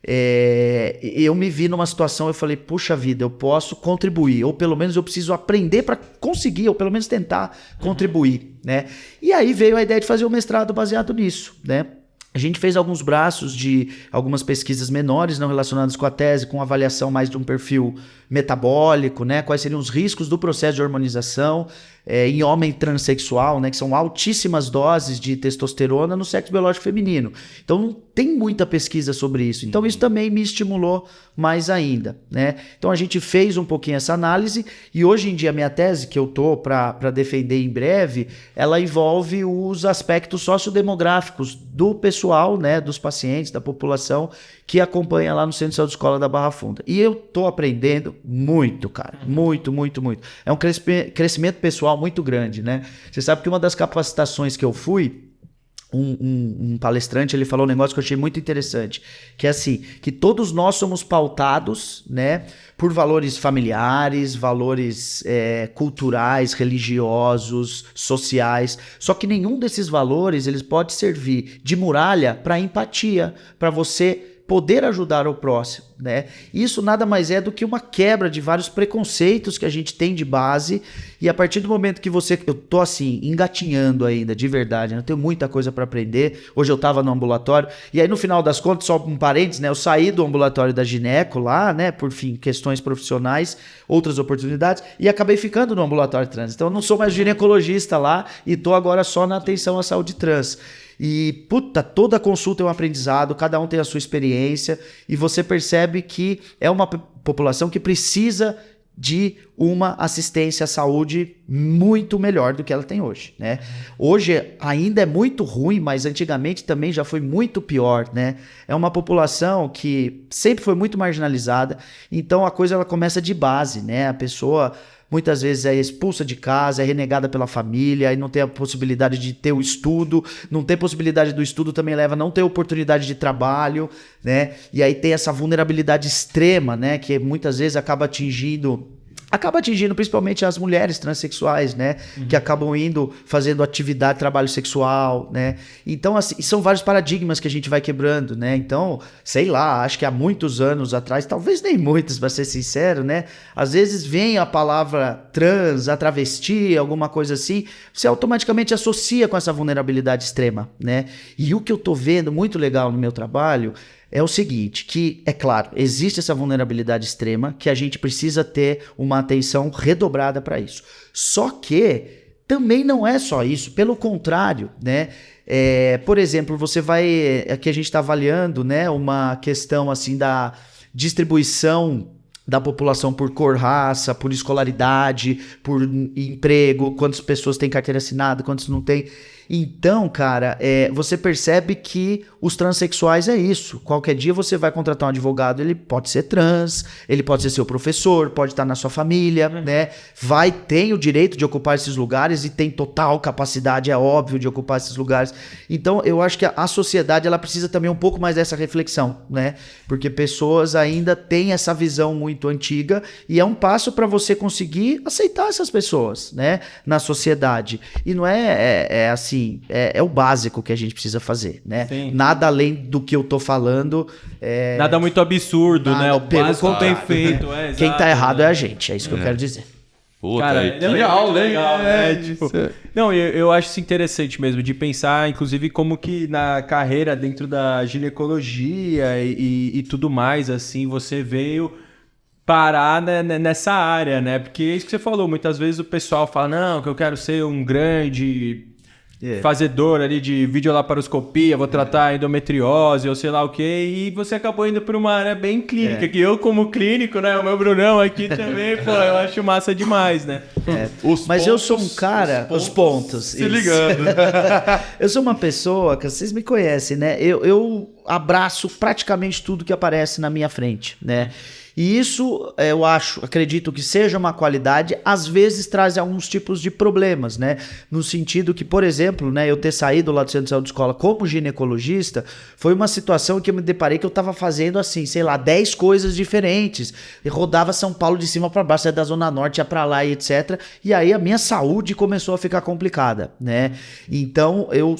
eu me vi numa situação, eu falei, puxa vida, eu posso contribuir, ou pelo menos eu preciso aprender para conseguir, ou pelo menos tentar contribuir, né? E aí veio a ideia de fazer um mestrado baseado nisso, né? A gente fez alguns braços de algumas pesquisas menores, não relacionadas com a tese, com avaliação mais de um perfil metabólico, né? Quais seriam os riscos do processo de hormonização em homem transexual, né? Que são altíssimas doses de testosterona no sexo biológico feminino. Então não tem muita pesquisa sobre isso. Então isso também me estimulou mais ainda, né? Então a gente fez um pouquinho essa análise e hoje em dia a minha tese, que eu tô para defender em breve, ela envolve os aspectos sociodemográficos do pessoal, né? Dos pacientes, da população que acompanha lá no Centro de Saúde Escola da Barra Funda. E eu tô aprendendo muito, cara. Muito, muito, muito. É um crescimento pessoal muito grande, né? Você sabe que uma das capacitações que eu fui, um palestrante, ele falou um negócio que eu achei muito interessante, que é assim, que todos nós somos pautados, né, por valores familiares, valores culturais, religiosos, sociais, só que nenhum desses valores eles pode servir de muralha para empatia, para você poder ajudar o próximo, né? Isso nada mais é do que uma quebra de vários preconceitos que a gente tem de base, e a partir do momento que eu tô assim, engatinhando ainda, de verdade, né? Eu tenho muita coisa para aprender. Hoje eu tava no ambulatório, e aí no final das contas, só um parênteses, né? Eu saí do ambulatório da gineco lá, né? Por fim, questões profissionais, outras oportunidades, e acabei ficando no ambulatório trans. Então eu não sou mais ginecologista lá, e tô agora só na atenção à saúde trans. E, toda consulta é um aprendizado, cada um tem a sua experiência, e você percebe que é uma população que precisa de uma assistência à saúde muito melhor do que ela tem hoje, né? Hoje ainda é muito ruim, mas antigamente também já foi muito pior, né? É uma população que sempre foi muito marginalizada, então a coisa ela começa de base, né? A pessoa muitas vezes é expulsa de casa, é renegada pela família, aí não tem a possibilidade de ter o estudo, não ter possibilidade do estudo também leva a não ter oportunidade de trabalho, né? E aí tem essa vulnerabilidade extrema, né? Que muitas vezes acaba atingindo principalmente as mulheres transexuais, né? Que acabam fazendo atividade, trabalho sexual, né? Então, assim, são vários paradigmas que a gente vai quebrando, né? Então, sei lá, acho que há muitos anos atrás, talvez nem muitos, pra ser sincero, né? Às vezes vem a palavra trans, a travesti, alguma coisa assim, você automaticamente associa com essa vulnerabilidade extrema, né? E o que eu tô vendo muito legal no meu trabalho é o seguinte, que, é claro, existe essa vulnerabilidade extrema que a gente precisa ter uma atenção redobrada para isso. Só que também não é só isso, pelo contrário, né? Por exemplo, aqui a gente está avaliando, né, uma questão assim da distribuição da população por cor, raça, por escolaridade, por emprego, quantas pessoas têm carteira assinada, quantas não têm. Então, cara, você percebe que os transexuais é isso. Qualquer dia você vai contratar um advogado, ele pode ser trans, ele pode ser seu professor, pode estar na sua família, né? Tem o direito de ocupar esses lugares e tem total capacidade, é óbvio, de ocupar esses lugares. Então, eu acho que a sociedade, ela precisa também um pouco mais dessa reflexão, né? Porque pessoas ainda têm essa visão muito antiga e é um passo para você conseguir aceitar essas pessoas, né? Na sociedade. E não assim, é o básico que a gente precisa fazer, né? Sim. Nada além do que eu tô falando. Nada muito absurdo, né? O básico bem feito. Quem tá errado é a gente, é isso que eu quero dizer. Puta, Cara, que aula, hein? Não, eu acho isso interessante mesmo, de pensar, inclusive, como que na carreira dentro da ginecologia e tudo mais, assim, você veio parar nessa área, né? Porque é isso que você falou, muitas vezes o pessoal fala, não, que eu quero ser um grande fazedor ali de videolaparoscopia, vou tratar endometriose ou sei lá o que, e você acabou indo para uma área bem clínica, que eu como clínico, né, o meu Brunão aqui também, pô, eu acho massa demais, né? Mas eu sou um cara, os pontos se ligando. Eu sou uma pessoa que vocês me conhecem, né? Eu abraço praticamente tudo que aparece na minha frente, né? E isso, acredito que seja uma qualidade, às vezes traz alguns tipos de problemas, né? No sentido que, por exemplo, né, eu ter saído lá do Centro de Saúde de Escola como ginecologista, foi uma situação que eu me deparei que eu tava fazendo assim, sei lá, 10 coisas diferentes. E rodava São Paulo de cima para baixo, saia da Zona Norte, ia pra lá e etc. E aí a minha saúde começou a ficar complicada, né? Então eu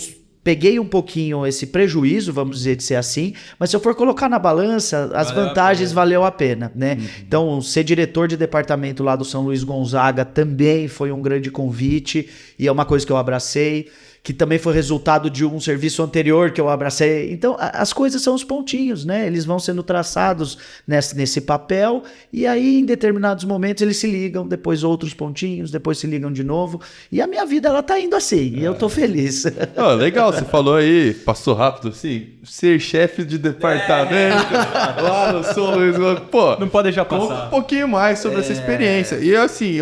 peguei um pouquinho esse prejuízo, vamos dizer, de ser assim, mas se eu for colocar na balança, as vantagens valeu a pena, né? Então, ser diretor de departamento lá do São Luís Gonzaga também foi um grande convite e é uma coisa que eu abracei, que também foi resultado de um serviço anterior que eu abracei. Então, as coisas são os pontinhos, né? Eles vão sendo traçados nesse papel e aí, em determinados momentos, eles se ligam, depois outros pontinhos, depois se ligam de novo. E a minha vida, ela tá indo assim, e eu tô feliz. Legal, você falou aí, passou rápido assim, ser chefe de departamento lá no São Luís. Pô, não pode deixar passar. Conta um pouquinho mais sobre essa experiência. E assim,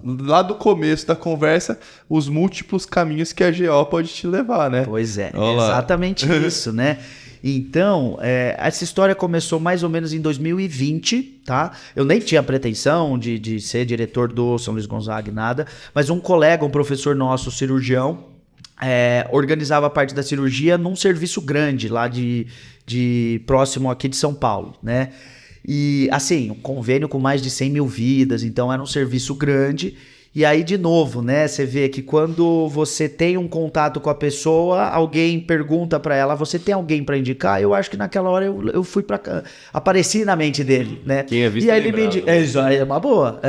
lá do começo da conversa, os múltiplos caminhos que a GO pode te levar, né? Pois é, exatamente isso, né? Então, essa história começou mais ou menos em 2020, tá? Eu nem tinha pretensão de ser diretor do São Luís Gonzaga, nada, mas um colega, um professor nosso, cirurgião, organizava a parte da cirurgia num serviço grande lá de próximo aqui de São Paulo, né? E, assim, um convênio com mais de 100 mil vidas, então era um serviço grande. E aí, de novo, né, você vê que quando você tem um contato com a pessoa, alguém pergunta pra ela, você tem alguém pra indicar? Eu acho que naquela hora eu fui pra cá, apareci na mente dele, né? Quem é visto e aí ele me indica, é uma boa.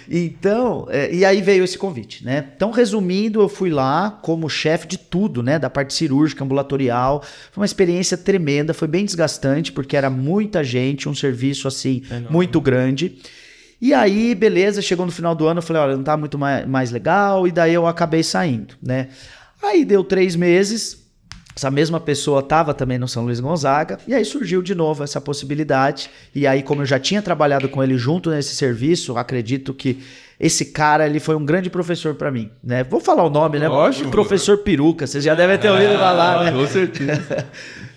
Então, e aí veio esse convite, né? Então, resumindo, eu fui lá como chefe de tudo, né? Da parte cirúrgica, ambulatorial. Foi uma experiência tremenda, foi bem desgastante, porque era muita gente, um serviço, assim, muito grande. E aí, beleza, chegou no final do ano, eu falei, olha, não tá muito mais legal, e daí eu acabei saindo, né? Aí deu 3 meses, essa mesma pessoa estava também no São Luís Gonzaga, e aí surgiu de novo essa possibilidade, e aí como eu já tinha trabalhado com ele junto nesse serviço, acredito que esse cara, ele foi um grande professor para mim, né? Vou falar o nome, né? Lógico. Professor Peruca, vocês já devem ter ouvido falar, né? Com certeza.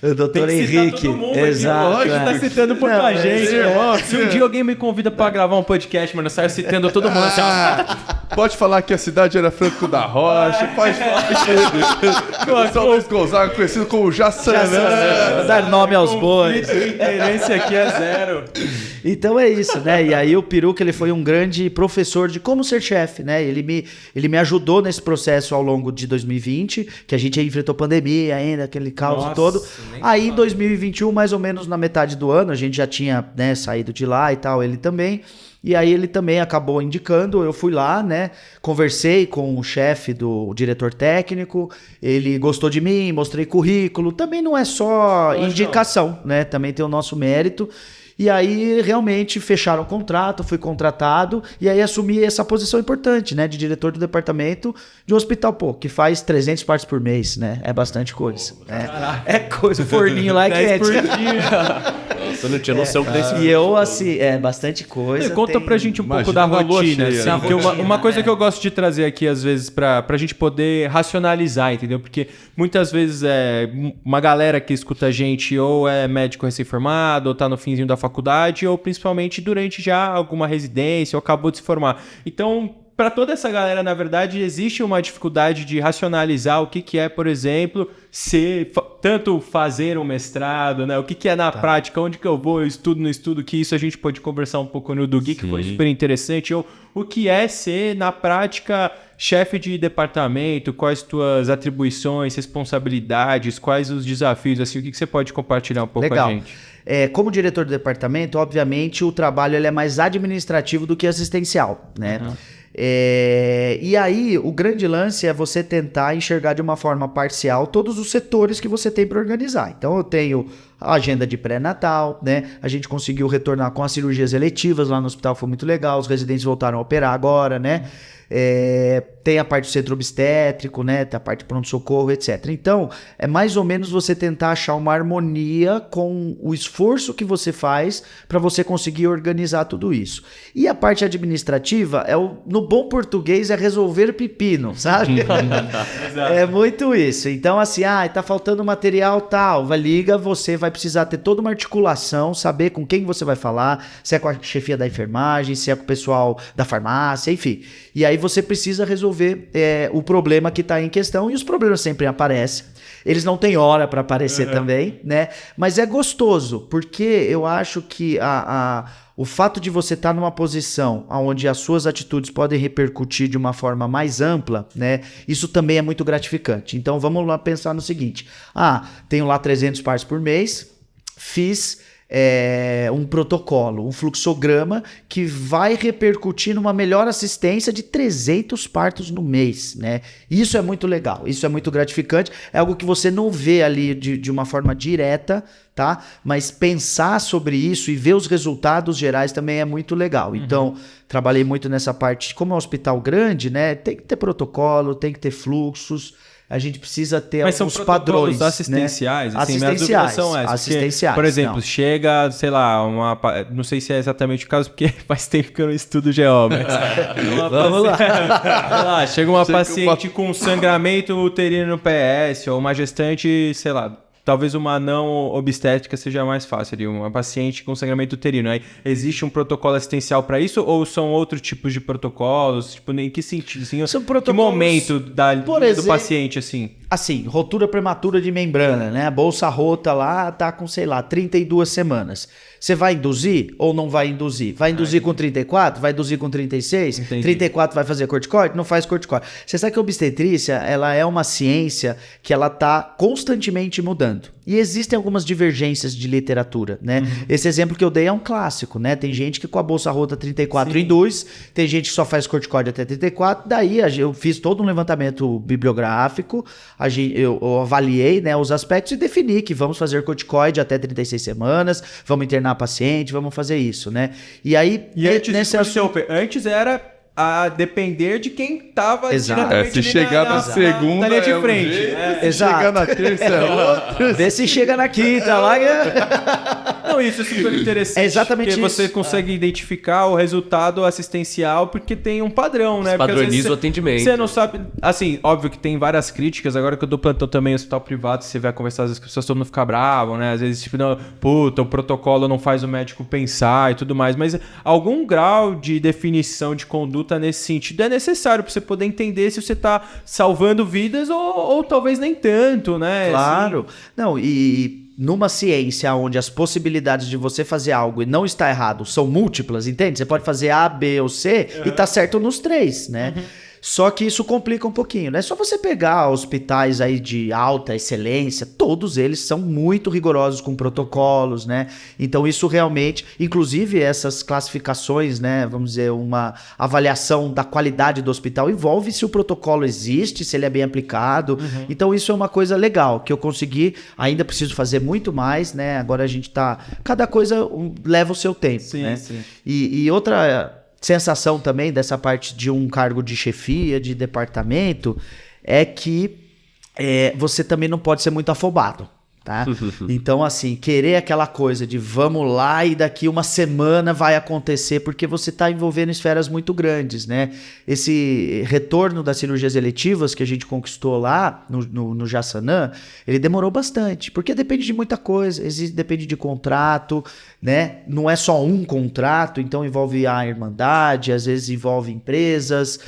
O doutor Tem que citar Henrique. todo mundo Exato. aqui. Hoje tá citando pouca gente, é. irmão. Se um dia alguém me convida pra gravar um podcast, mano, eu saio citando todo mundo assim, ó. Pode falar que a cidade era Franco da Rocha, pode falar que o São Luís Gonzaga, conhecido como Jaçanã. Dar nome aos bois. O interesse aqui é zero. Então é isso, né? E aí o Peruca, ele foi um grande professor de como ser chefe, né? Ele me ajudou nesse processo ao longo de 2020, que a gente enfrentou pandemia ainda, aquele caos Nossa, todo. nem Aí em fala. 2021, mais ou menos na metade do ano, a gente já tinha, né, saído de lá e tal, ele também. E aí ele também acabou indicando, eu fui lá, né, conversei com o chefe o diretor técnico, ele gostou de mim, mostrei currículo, também não é só indicação, né, também tem o nosso mérito. E aí realmente fecharam o contrato, fui contratado e aí assumi essa posição importante, né, de diretor do departamento de um hospital, pô, que faz 300 partes por mês, né, é bastante coisa. É coisa, o forninho lá é 10 por quente. dia. Nossa, eu não tinha noção que desse. E eu, assim, bastante coisa. Conta tem- pra gente um pouco Imagina da uma lua rotina, cheia, assim, né? porque uma coisa que eu gosto de trazer aqui, às vezes, pra gente poder racionalizar, entendeu? Porque muitas vezes uma galera que escuta a gente ou é médico recém-formado, ou tá no finzinho da faculdade, ou principalmente durante já alguma residência, ou acabou de se formar. Então, para toda essa galera, na verdade, existe uma dificuldade de racionalizar o que é, por exemplo, tanto fazer um mestrado, né? O que é na prática, onde que eu vou, eu estudo, não estudo, que isso a gente pode conversar um pouco no do Gui, que foi super interessante, ou o que é ser, na prática, chefe de departamento, quais tuas atribuições, responsabilidades, quais os desafios, assim, o que você pode compartilhar um pouco com a gente? Como diretor do departamento, obviamente, o trabalho ele é mais administrativo do que assistencial, né? E aí, o grande lance é você tentar enxergar de uma forma parcial todos os setores que você tem para organizar. Então, eu tenho a agenda de pré-natal, né? A gente conseguiu retornar com as cirurgias eletivas lá no hospital, foi muito legal. Os residentes voltaram a operar agora, né? Tem a parte do centro obstétrico, né? Tem a parte de pronto-socorro, etc. Então, é mais ou menos você tentar achar uma harmonia com o esforço que você faz para você conseguir organizar tudo isso. E a parte administrativa, no bom português, é resolver pepino, sabe? É muito isso. Então, assim, tá faltando material tal, você vai precisar ter toda uma articulação, saber com quem você vai falar, se é com a chefia da enfermagem, se é com o pessoal da farmácia, enfim. E aí você precisa resolver o problema que está em questão, e os problemas sempre aparecem. Eles não têm hora para aparecer também, né? Mas é gostoso, porque eu acho que o fato de você estar numa posição onde as suas atitudes podem repercutir de uma forma mais ampla, né? Isso também é muito gratificante. Então vamos lá pensar no seguinte: tenho lá 300 partes por mês, fiz um protocolo, um fluxograma que vai repercutir numa melhor assistência de 300 partos no mês, né? Isso é muito legal, isso é muito gratificante, é algo que você não vê ali de uma forma direta, tá? Mas pensar sobre isso e ver os resultados gerais também é muito legal. Então, trabalhei muito nessa parte, como é um hospital grande, né? Tem que ter protocolo, tem que ter fluxos. A gente precisa ter alguns padrões assistenciais, né? assim, Assistenciais, são essas, assistenciais. Por exemplo, não. chega, sei lá, não sei se é exatamente o caso, porque faz tempo que eu não estudo GO, mas Vamos lá. Sei lá, chega uma paciente com sangramento uterino no PS, ou uma gestante, sei lá, talvez uma não obstétrica seja mais fácil ali, uma paciente com sangramento uterino. Aí existe um protocolo assistencial para isso ou são outros tipos de protocolos? Tipo, em que sentido? Assim, São que protocolos, momento por do exemplo, paciente, assim? Assim, rotura prematura de membrana, né? A bolsa rota lá tá com, sei lá, 32 semanas. Você vai induzir ou não vai induzir? Vai induzir com 34? Vai induzir com 36? Entendi. 34 vai fazer corticoide? Não faz corticoide. Você sabe que a obstetrícia, ela é uma ciência que ela tá constantemente mudando. E existem algumas divergências de literatura, né? Esse exemplo que eu dei é um clássico, né? Tem gente que com a bolsa rota 34 induz, tem gente que só faz corticoide até 34, daí eu fiz todo um levantamento bibliográfico, eu avaliei, né, os aspectos e defini que vamos fazer corticoide até 36 semanas, vamos internar a paciente, vamos fazer isso, né? E aí, antes era a depender de quem tava Exato. diretamente Se chegar na segunda, linha de um frente. jeito, né? se Exato. chegar na terça é outro. Vê se chega na quinta lá. Não, isso é super interessante. É exatamente porque você isso. consegue identificar o resultado assistencial porque tem um padrão, né? Porque às Padroniza vezes o atendimento. Você não sabe... Assim, óbvio que tem várias críticas. Agora que eu dou plantão também em hospital privado, você vai conversar, às vezes as pessoas todo mundo fica bravo, né? Às vezes, tipo, não, puta, o protocolo não faz o médico pensar e tudo mais. Mas algum grau de definição de conduta nesse sentido é necessário pra você poder entender se você tá salvando vidas ou talvez nem tanto, né? Claro. Não, e numa ciência onde as possibilidades de você fazer algo e não estar errado são múltiplas, entende? Você pode fazer A, B ou C e tá certo nos três, né? Só que isso complica um pouquinho, né? Só você pegar hospitais aí de alta excelência, todos eles são muito rigorosos com protocolos, né? Então isso realmente, inclusive essas classificações, né? Vamos dizer, uma avaliação da qualidade do hospital envolve se o protocolo existe, se ele é bem aplicado. Então isso é uma coisa legal, que eu consegui, ainda preciso fazer muito mais, né? Agora a gente tá... Cada coisa leva o seu tempo, Sim, né? sim. E outra sensação também dessa parte de um cargo de chefia, de departamento, é que você também não pode ser muito afobado, tá? Então, assim, querer aquela coisa de vamos lá e daqui uma semana vai acontecer, porque você está envolvendo esferas muito grandes, né? Esse retorno das cirurgias eletivas que a gente conquistou lá no Jaçanã, ele demorou bastante, porque depende de muita coisa, depende de contrato, né? Não é só um contrato, então envolve a Irmandade, às vezes envolve empresas,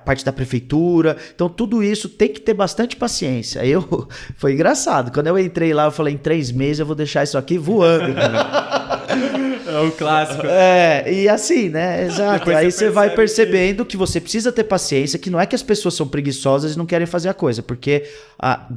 parte da prefeitura, então tudo isso tem que ter bastante paciência. Foi engraçado, quando eu entrei lá, eu falei, em 3 meses eu vou deixar isso aqui voando. É o clássico. E assim, né? Exato. Depois Aí você você vai percebe percebendo que você precisa ter paciência, que não é que as pessoas são preguiçosas e não querem fazer a coisa, porque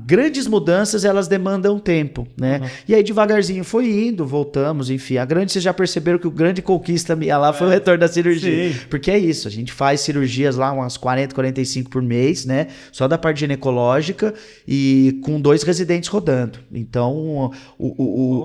grandes mudanças, elas demandam tempo, né? E aí devagarzinho foi indo, voltamos, enfim. Vocês já perceberam que o grande conquista minha lá foi o retorno da cirurgia. Sim. Porque é isso, a gente faz cirurgias lá, umas 40, 45 por mês, né? Só da parte ginecológica e com 2 residentes rodando. Então,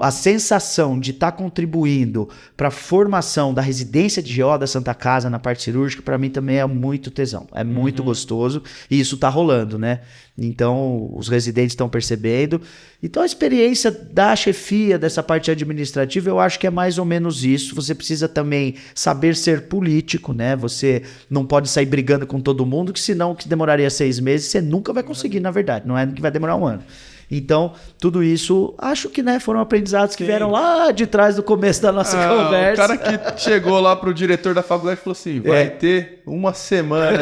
a sensação de estar contribuindo para a formação da residência de GO da Santa Casa na parte cirúrgica, para mim também é muito tesão, é muito gostoso e isso tá rolando, né? Então, os residentes estão percebendo. Então, a experiência da chefia dessa parte administrativa, eu acho que é mais ou menos isso. Você precisa também saber ser político, né? Você não pode sair brigando com todo mundo, que senão que demoraria 6 meses, você nunca vai conseguir, na verdade. Não é que vai demorar 1 ano. Então, tudo isso, acho que, né, foram aprendizados que vieram lá de trás do começo da nossa conversa. O cara que chegou lá pro diretor da faculdade e falou assim, vai ter 1 semana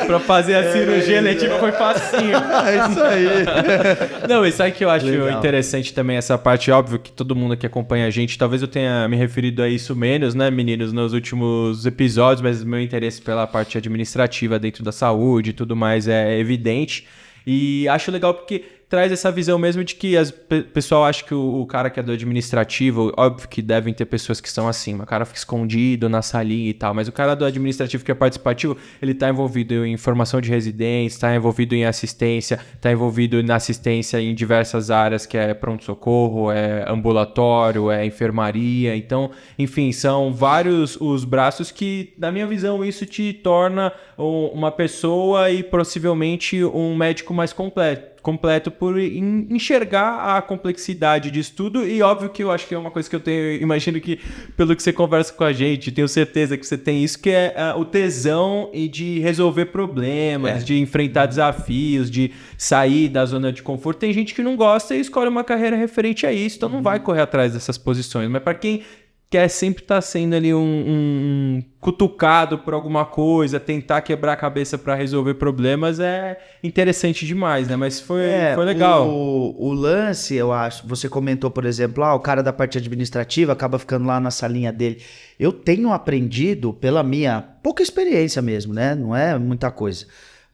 Pra fazer a cirurgia eletiva foi facinho. É isso aí. Não, isso aí que eu acho Legal. interessante também, essa parte, óbvio que todo mundo que acompanha a gente, talvez eu tenha me referido a isso menos, né, meninos, nos últimos episódios, mas meu interesse pela parte administrativa dentro da saúde e tudo mais é evidente. E acho legal porque traz essa visão mesmo de que o pessoal acha que o cara que é do administrativo, óbvio que devem ter pessoas que são assim, o cara fica escondido na salinha e tal, mas o cara do administrativo que é participativo, ele tá envolvido em formação de residentes, tá envolvido em assistência, tá envolvido na assistência em diversas áreas, que é pronto-socorro, é ambulatório, é enfermaria, então, enfim, são vários os braços que, na minha visão, isso te torna uma pessoa e possivelmente um médico mais completo por enxergar a complexidade disso tudo e óbvio que eu acho que é uma coisa que eu tenho, imagino que pelo que você conversa com a gente, tenho certeza que você tem isso, que é o tesão e de resolver problemas, de enfrentar desafios, de sair da zona de conforto. Tem gente que não gosta e escolhe uma carreira referente a isso, então não vai correr atrás dessas posições, mas para quem quer sempre estar sendo ali um cutucado por alguma coisa, tentar quebrar a cabeça para resolver problemas é interessante demais, né? Mas foi legal. O lance, eu acho, você comentou, por exemplo, o cara da parte administrativa acaba ficando lá na salinha dele. Eu tenho aprendido, pela minha pouca experiência mesmo, né? Não é muita coisa.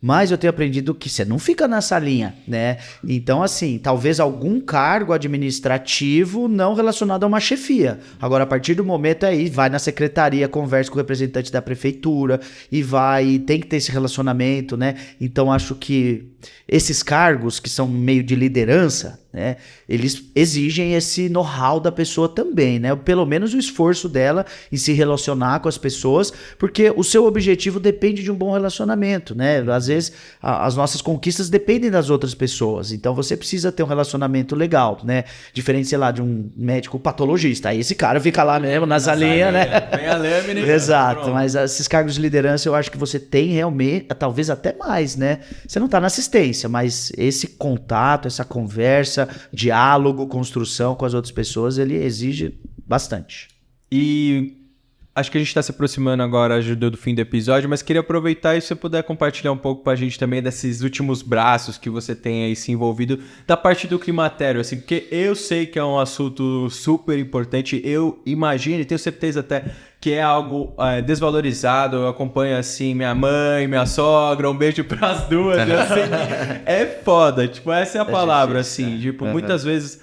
Mas eu tenho aprendido que você não fica na salinha, né? Então, assim, talvez algum cargo administrativo não relacionado a uma chefia. Agora, a partir do momento aí, vai na secretaria, conversa com o representante da prefeitura tem que ter esse relacionamento, né? Então, acho que esses cargos que são meio de liderança, né? Eles exigem esse know-how da pessoa também, né? Pelo menos o esforço dela em se relacionar com as pessoas, porque o seu objetivo depende de um bom relacionamento, né? Às vezes as nossas conquistas dependem das outras pessoas, então você precisa ter um relacionamento legal, né? Diferente, sei lá, de um médico patologista. Aí esse cara fica lá mesmo na salinha, né? Vem a lâmina. Exato, mas esses cargos de liderança eu acho que você tem realmente, talvez até mais, né? Você não está na assistência, mas esse contato, essa conversa, diálogo, construção com as outras pessoas, ele exige bastante. E acho que a gente está se aproximando agora do fim do episódio, mas queria aproveitar e se você puder compartilhar um pouco pra gente também desses últimos braços que você tem aí se envolvido da parte do climatério, assim, porque eu sei que é um assunto super importante, eu imagino e tenho certeza até que é algo desvalorizado. Eu acompanho, assim, minha mãe, minha sogra, um beijo pras duas, eu sei que é foda, tipo, essa é a palavra, difícil, assim, tipo, muitas vezes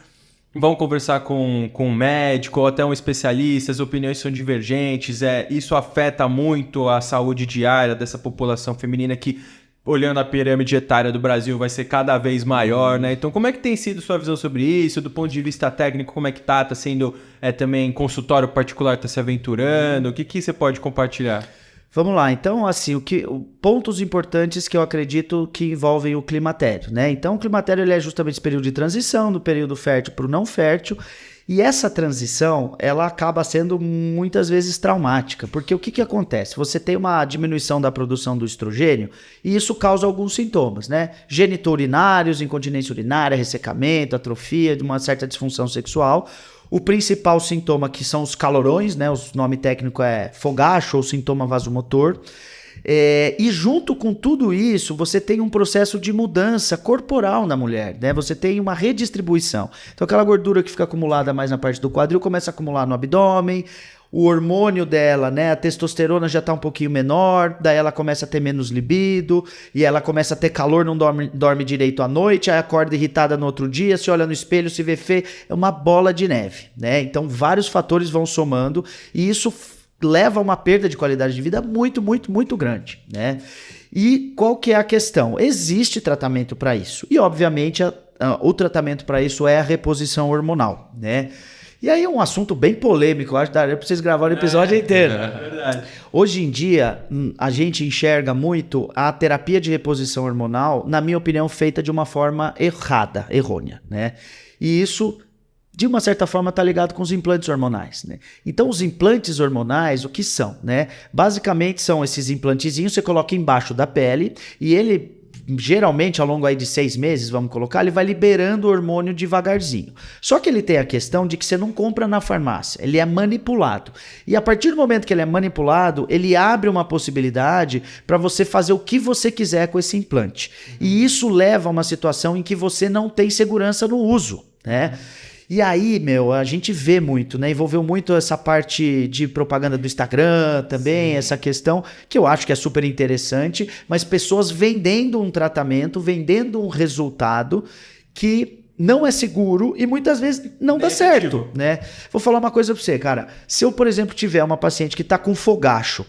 vão conversar com um médico ou até um especialista, as opiniões são divergentes, isso afeta muito a saúde diária dessa população feminina que, olhando a pirâmide etária do Brasil, vai ser cada vez maior, né? Então, como é que tem sido sua visão sobre isso? Do ponto de vista técnico, como é que tá? Tá sendo também consultório particular, tá se aventurando? O que você pode compartilhar? Vamos lá, então, assim, pontos importantes que eu acredito que envolvem o climatério, né? Então, o climatério ele é justamente esse período de transição, do período fértil para o não fértil, e essa transição, ela acaba sendo muitas vezes traumática, porque o que acontece? Você tem uma diminuição da produção do estrogênio e isso causa alguns sintomas, né? Genitourinarios, incontinência urinária, ressecamento, atrofia, de uma certa disfunção sexual. O principal sintoma que são os calorões, né? O nome técnico é fogacho ou sintoma vasomotor. E junto com tudo isso, você tem um processo de mudança corporal na mulher, né? Você tem uma redistribuição. Então aquela gordura que fica acumulada mais na parte do quadril começa a acumular no abdômen. O hormônio dela, né, a testosterona já tá um pouquinho menor, daí ela começa a ter menos libido, e ela começa a ter calor, não dorme direito à noite, aí acorda irritada no outro dia, se olha no espelho, se vê feio, é uma bola de neve, né? Então vários fatores vão somando, e isso leva a uma perda de qualidade de vida muito, muito, muito grande, né? E qual que é a questão? Existe tratamento para isso, e obviamente o tratamento para isso é a reposição hormonal, né? E aí é um assunto bem polêmico, eu acho que daria para vocês gravarem o episódio inteiro. É verdade. Hoje em dia, a gente enxerga muito a terapia de reposição hormonal, na minha opinião, feita de uma forma errônea, né? E isso, de uma certa forma, está ligado com os implantes hormonais, né? Então, os implantes hormonais, o que são, né? Basicamente, são esses implantezinhos, você coloca embaixo da pele e ele... geralmente, ao longo aí de 6 meses, vamos colocar, ele vai liberando o hormônio devagarzinho. Só que ele tem a questão de que você não compra na farmácia, ele é manipulado. E a partir do momento que ele é manipulado, ele abre uma possibilidade para você fazer o que você quiser com esse implante. E isso leva a uma situação em que você não tem segurança no uso, né? E aí, a gente vê muito, né? Envolveu muito essa parte de propaganda do Instagram também, essa questão que eu acho que é super interessante, mas pessoas vendendo um tratamento, vendendo um resultado que não é seguro e muitas vezes não dá certo, né? Vou falar uma coisa pra você, cara. Se eu, por exemplo, tiver uma paciente que tá com fogacho,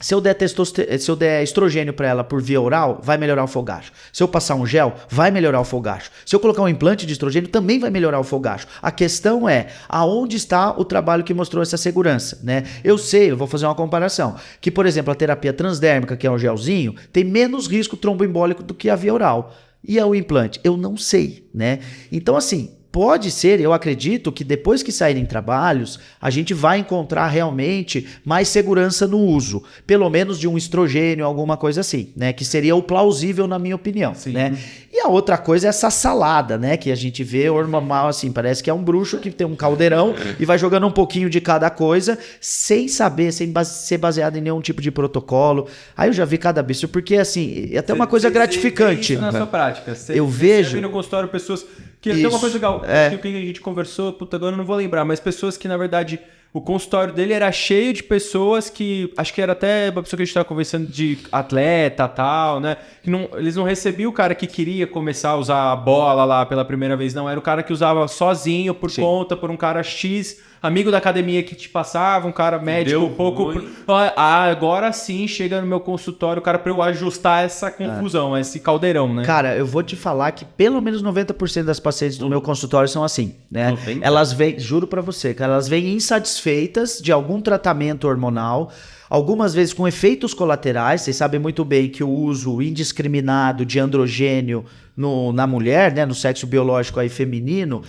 se eu der estrogênio para ela por via oral, vai melhorar o fogacho. Se eu passar um gel, vai melhorar o fogacho. Se eu colocar um implante de estrogênio, também vai melhorar o fogacho. A questão é, aonde está o trabalho que mostrou essa segurança, né? Eu vou fazer uma comparação, que, por exemplo, a terapia transdérmica, que é um gelzinho, tem menos risco tromboembólico do que a via oral. E o implante? Eu não sei, né? Então, assim... pode ser, eu acredito que depois que saírem trabalhos, a gente vai encontrar realmente mais segurança no uso, pelo menos de um estrogênio, alguma coisa assim, né? Que seria o plausível na minha opinião, né? E a outra coisa é essa salada, né? Que a gente vê hormonal assim, parece que é um bruxo que tem um caldeirão e vai jogando um pouquinho de cada coisa, sem saber, sem ser baseado em nenhum tipo de protocolo. Aí eu já vi cada bicho, porque assim, é até uma coisa gratificante. Isso na sua prática. Eu vejo no consultório pessoas que tem uma coisa legal, que a gente conversou, agora eu não vou lembrar, mas pessoas que, na verdade, o consultório dele era cheio de pessoas que, acho que era até uma pessoa que a gente estava conversando de atleta e tal, né? Que eles não recebiam o cara que queria começar a usar a bola lá pela primeira vez, não. Era o cara que usava sozinho, por conta, por um cara X amigo da academia que te passava, um cara médico, Deu um pouco... ruim. Agora sim, chega no meu consultório, o cara pra eu ajustar essa confusão, esse caldeirão, né? Cara, eu vou te falar que pelo menos 90% das pacientes do meu consultório são assim, né? 90? Elas vêm, juro pra você, cara, elas vêm insatisfeitas de algum tratamento hormonal, algumas vezes com efeitos colaterais. Vocês sabem muito bem que o uso indiscriminado de androgênio na mulher, né, no sexo biológico aí feminino,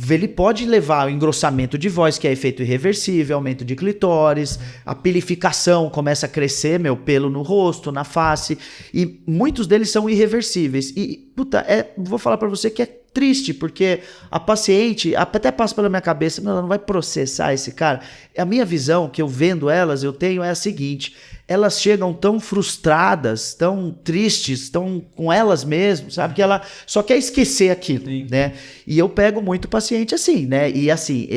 ele pode levar ao engrossamento de voz, que é efeito irreversível, aumento de clitóris, a pilificação, começa a crescer, pelo no rosto, na face, e muitos deles são irreversíveis. E, puta, vou falar pra você que é triste, porque a paciente, até passa pela minha cabeça, ela não vai processar esse cara. A minha visão, que eu vendo elas, eu tenho, é a seguinte: elas chegam tão frustradas, tão tristes, tão com elas mesmas, sabe? Que ela só quer esquecer aquilo, né? E eu pego muito paciente assim, né? E assim,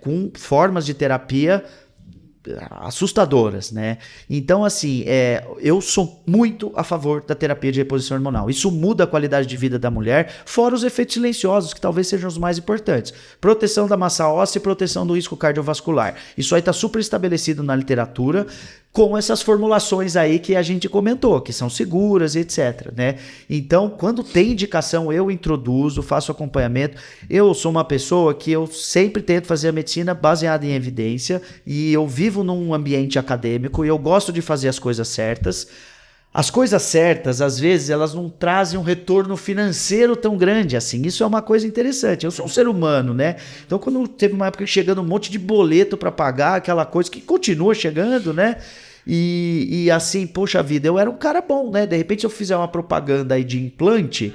com formas de terapia assustadoras, né? Então, assim, eu sou muito a favor da terapia de reposição hormonal. Isso muda a qualidade de vida da mulher, fora os efeitos silenciosos, que talvez sejam os mais importantes. Proteção da massa óssea e proteção do risco cardiovascular. Isso aí tá super estabelecido na literatura, com essas formulações aí que a gente comentou, que são seguras e etc, né? Então, quando tem indicação, eu introduzo, faço acompanhamento. Eu sou uma pessoa que eu sempre tento fazer a medicina baseada em evidência, e eu vivo num ambiente acadêmico e eu gosto de fazer as coisas certas. As coisas certas, às vezes, elas não trazem um retorno financeiro tão grande assim. Isso é uma coisa interessante. Eu sou um ser humano, né? Então, quando teve uma época chegando um monte de boleto para pagar, aquela coisa que continua chegando, né? E assim, poxa vida, eu era um cara bom, né? De repente, eu fizer uma propaganda aí de implante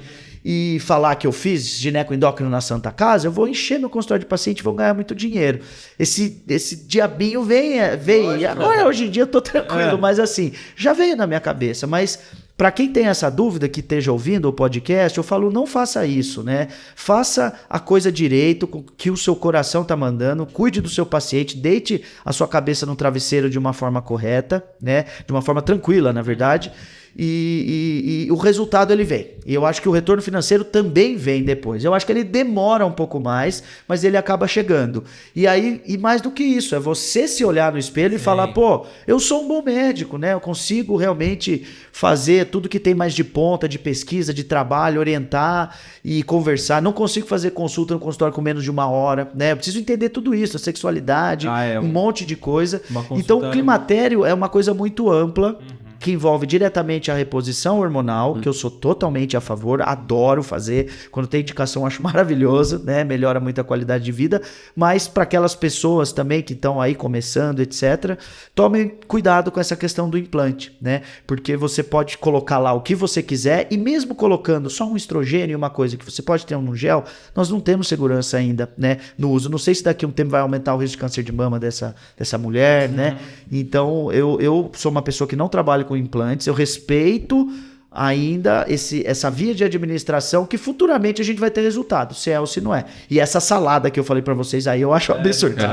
e falar que eu fiz ginecoendócrino na Santa Casa, eu vou encher meu consultório de paciente e vou ganhar muito dinheiro. Esse diabinho veio. Agora, hoje em dia, eu tô tranquilo, mas assim, já veio na minha cabeça. Mas para quem tem essa dúvida, que esteja ouvindo o podcast, eu falo, não faça isso, né? Faça a coisa direito, com que o seu coração tá mandando, cuide do seu paciente, deite a sua cabeça no travesseiro de uma forma correta, né? De uma forma tranquila, na verdade. E o resultado ele vem. E eu acho que o retorno financeiro também vem depois. Eu acho que ele demora um pouco mais, mas ele acaba chegando. E aí, e mais do que isso, é você se olhar no espelho e falar, pô, eu sou um bom médico, né? Eu consigo realmente fazer tudo que tem mais de ponta, de pesquisa, de trabalho, orientar e conversar. Não consigo fazer consulta no consultório com menos de 1 hora, né? Eu preciso entender tudo isso, a sexualidade, um monte de coisa. Então, o climatério é uma coisa muito ampla, que envolve diretamente a reposição hormonal, que eu sou totalmente a favor, adoro fazer. Quando tem indicação, acho maravilhoso, né? Melhora muito a qualidade de vida. Mas para aquelas pessoas também que estão aí começando, etc., tomem cuidado com essa questão do implante, né? Porque você pode colocar lá o que você quiser, e mesmo colocando só um estrogênio e uma coisa que você pode ter um gel, nós não temos segurança ainda, né? No uso. Não sei se daqui a um tempo vai aumentar o risco de câncer de mama dessa mulher, né? Então, eu sou uma pessoa que não trabalha com implantes, eu respeito ainda essa via de administração, que futuramente a gente vai ter resultado, se é ou se não é. E essa salada que eu falei pra vocês aí, eu acho absurdo.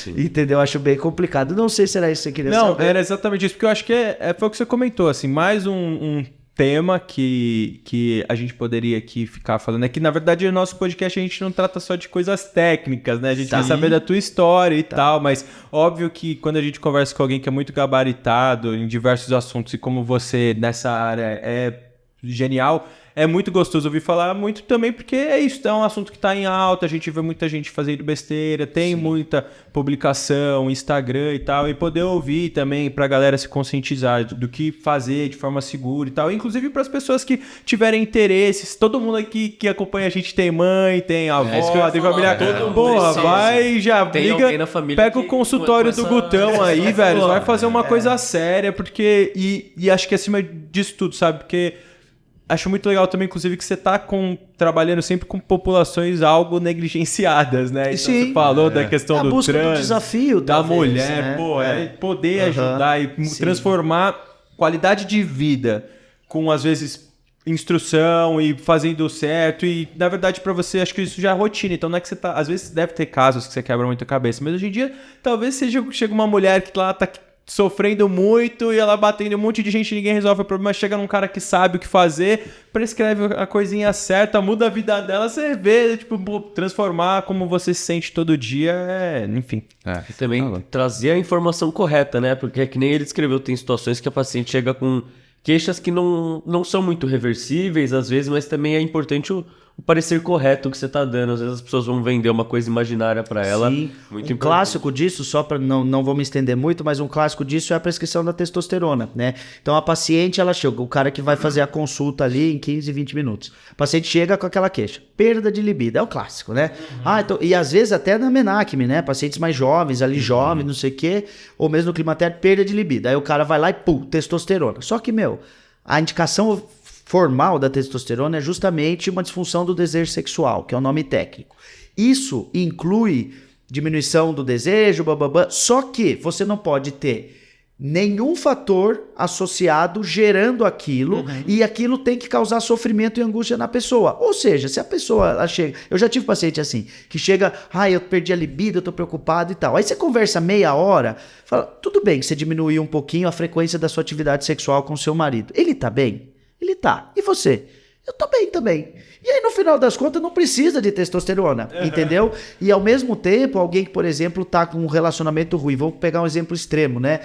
Entendeu? Eu acho bem complicado. Não sei se era isso que você queria saber. Não, era exatamente isso, porque eu acho que foi o que você comentou, assim, mais um tema que a gente poderia aqui ficar falando é que, na verdade, o nosso podcast a gente não trata só de coisas técnicas, né? A gente quer saber da tua história e tal, mas óbvio que quando a gente conversa com alguém que é muito gabaritado em diversos assuntos, e como você nessa área é genial, é muito gostoso ouvir falar muito também, porque é isso, é um assunto que tá em alta, a gente vê muita gente fazendo besteira, tem muita publicação, Instagram e tal, e poder ouvir também pra galera se conscientizar do que fazer de forma segura e tal, inclusive pras pessoas que tiverem interesses. Todo mundo aqui que acompanha a gente tem mãe, tem avó, tem família, porra, vai, já tem liga, alguém na família pega o consultório do Gutão aí, velho, vai fazer uma coisa séria, porque, e acho que acima disso tudo, sabe, porque acho muito legal também, inclusive, que você tá trabalhando sempre com populações algo negligenciadas, né? Então, você falou da questão do busca trans, do desafio, da talvez, mulher, né? Poder ajudar e transformar qualidade de vida com, às vezes, instrução e fazendo certo. E, na verdade, pra você, acho que isso já é rotina. Então, não é que você às vezes deve ter casos que você quebra muito a cabeça, mas hoje em dia, talvez chega uma mulher que lá tá sofrendo muito e ela batendo um monte de gente, ninguém resolve o problema, chega num cara que sabe o que fazer, prescreve a coisinha certa, muda a vida dela, você vê, tipo, transformar como você se sente todo dia, enfim. E também trazer a informação correta, né? Porque é que nem ele descreveu, tem situações que a paciente chega com queixas que não são muito reversíveis, às vezes, mas também é importante o parecer correto que você tá dando. Às vezes as pessoas vão vender uma coisa imaginária para ela. Sim. Muito Um clássico disso, só para não vou me estender muito, mas um clássico disso é a prescrição da testosterona, né? Então a paciente, ela chega, o cara que vai fazer a consulta ali em 15, 20 minutos. O paciente chega com aquela queixa, perda de libido, é o clássico, né? Então, e às vezes até na menacme, né? Pacientes mais jovens, ali jovens, não sei o quê, ou mesmo no climatério, perda de libido. Aí o cara vai lá e testosterona. Só que, a indicação formal da testosterona é justamente uma disfunção do desejo sexual, que é o nome técnico. Isso inclui diminuição do desejo, só que você não pode ter nenhum fator associado gerando aquilo, e aquilo tem que causar sofrimento e angústia na pessoa. Ou seja, se a pessoa ela chega... Eu já tive paciente assim, que chega, eu perdi a libido, eu tô preocupado e tal. Aí você conversa meia hora, fala, tudo bem que você diminuiu um pouquinho a frequência da sua atividade sexual com seu marido. Ele tá bem? Ele tá. E você? Eu tô bem também. E aí, no final das contas, não precisa de testosterona, entendeu? E ao mesmo tempo, alguém que, por exemplo, tá com um relacionamento ruim, vamos pegar um exemplo extremo, né?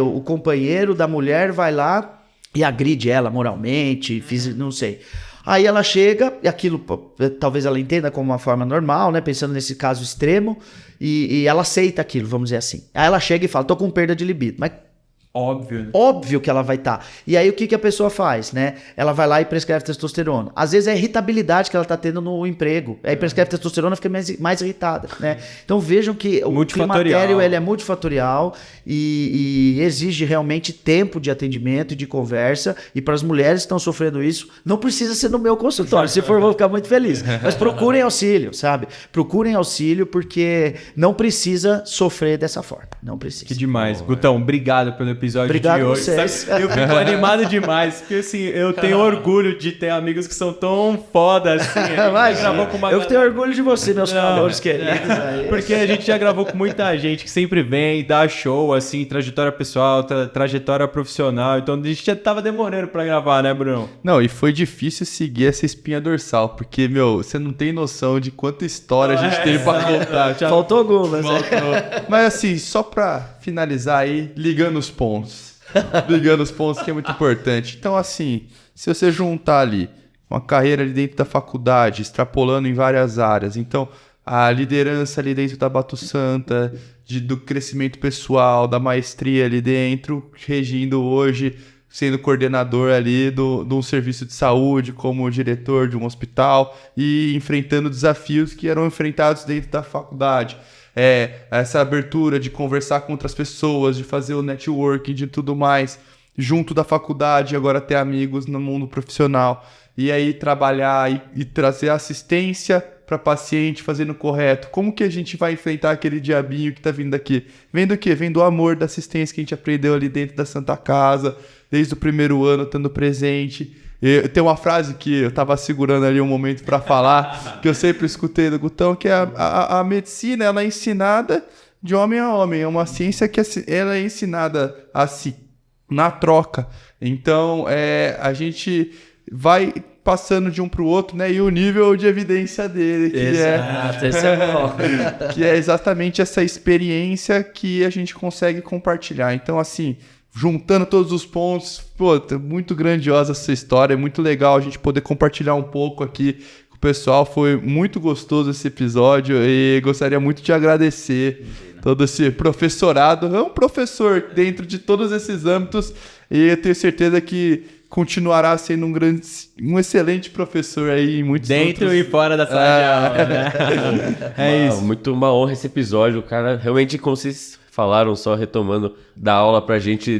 O companheiro da mulher vai lá e agride ela moralmente, não sei. Aí ela chega, e aquilo, talvez ela entenda como uma forma normal, né? Pensando nesse caso extremo, e ela aceita aquilo, vamos dizer assim. Aí ela chega e fala, tô com perda de libido, mas... Óbvio que ela vai estar. E aí o que a pessoa faz, né? Ela vai lá e prescreve testosterona. Às vezes é a irritabilidade que ela está tendo no emprego. Aí prescreve testosterona, fica mais irritada, né? Então vejam que o climatério ele é multifatorial e exige realmente tempo de atendimento e de conversa. E para as mulheres que estão sofrendo isso, não precisa ser no meu consultório. Se for, eu vou ficar muito feliz. Mas procurem auxílio, sabe? Procurem auxílio porque não precisa sofrer dessa forma. Não precisa. Que demais. Gutão, obrigado pelo episódio Obrigado de hoje. Vocês. Eu fico animado demais, porque assim, eu tenho orgulho de ter amigos que são tão foda assim. Eu tenho orgulho de você, meus calores queridos. Porque a gente já gravou com muita gente que sempre vem, dá show, assim, trajetória pessoal, trajetória profissional. Então a gente já tava demorando pra gravar, né, Bruno? Não, e foi difícil seguir essa espinha dorsal, porque, você não tem noção de quanta história a gente teve pra contar. Faltou algumas, né? Mas assim, só pra finalizar aí, ligando os pontos. Ligando os pontos que é muito importante. Então, assim, se você juntar ali uma carreira ali dentro da faculdade, extrapolando em várias áreas, então a liderança ali dentro da Bato Santa, do crescimento pessoal, da maestria ali dentro, regindo hoje, sendo coordenador ali de um serviço de saúde, como diretor de um hospital e enfrentando desafios que eram enfrentados dentro da faculdade. Essa abertura de conversar com outras pessoas, de fazer o networking, de tudo mais, junto da faculdade, agora ter amigos no mundo profissional. E aí trabalhar e trazer assistência para paciente fazendo o correto. Como que a gente vai enfrentar aquele diabinho que tá vindo aqui? Vendo o quê? Vendo o amor da assistência que a gente aprendeu ali dentro da Santa Casa, desde o primeiro ano, estando presente. Tem uma frase que eu tava segurando ali um momento para falar, que eu sempre escutei do Gutão, que é a medicina, ela é ensinada de homem a homem. É uma ciência que ela é ensinada assim, na troca. Então, a gente vai passando de um para o outro, né? E o nível de evidência dele, que é exatamente essa experiência que a gente consegue compartilhar. Então, assim, juntando todos os pontos, muito grandiosa essa história, é muito legal a gente poder compartilhar um pouco aqui com o pessoal. Foi muito gostoso esse episódio e gostaria muito de agradecer todo esse professorado. É um professor dentro de todos esses âmbitos e eu tenho certeza que continuará sendo um excelente professor aí em muitos dentro outros... e fora da sala de aula, né? É isso. Muito uma honra esse episódio. O cara realmente, como vocês falaram, só retomando, deu aula pra gente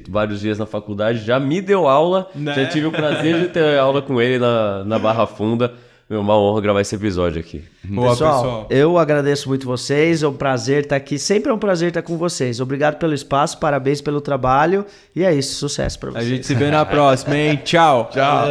vários dias na faculdade. Já me deu aula, né? Já tive o prazer de ter aula com ele na Barra Funda. Uma honra gravar esse episódio aqui. Boa, pessoal, eu agradeço muito vocês, é um prazer estar aqui, sempre é um prazer estar com vocês. Obrigado pelo espaço, parabéns pelo trabalho e é isso, sucesso pra vocês. A gente se vê na próxima, hein? Tchau. Tchau.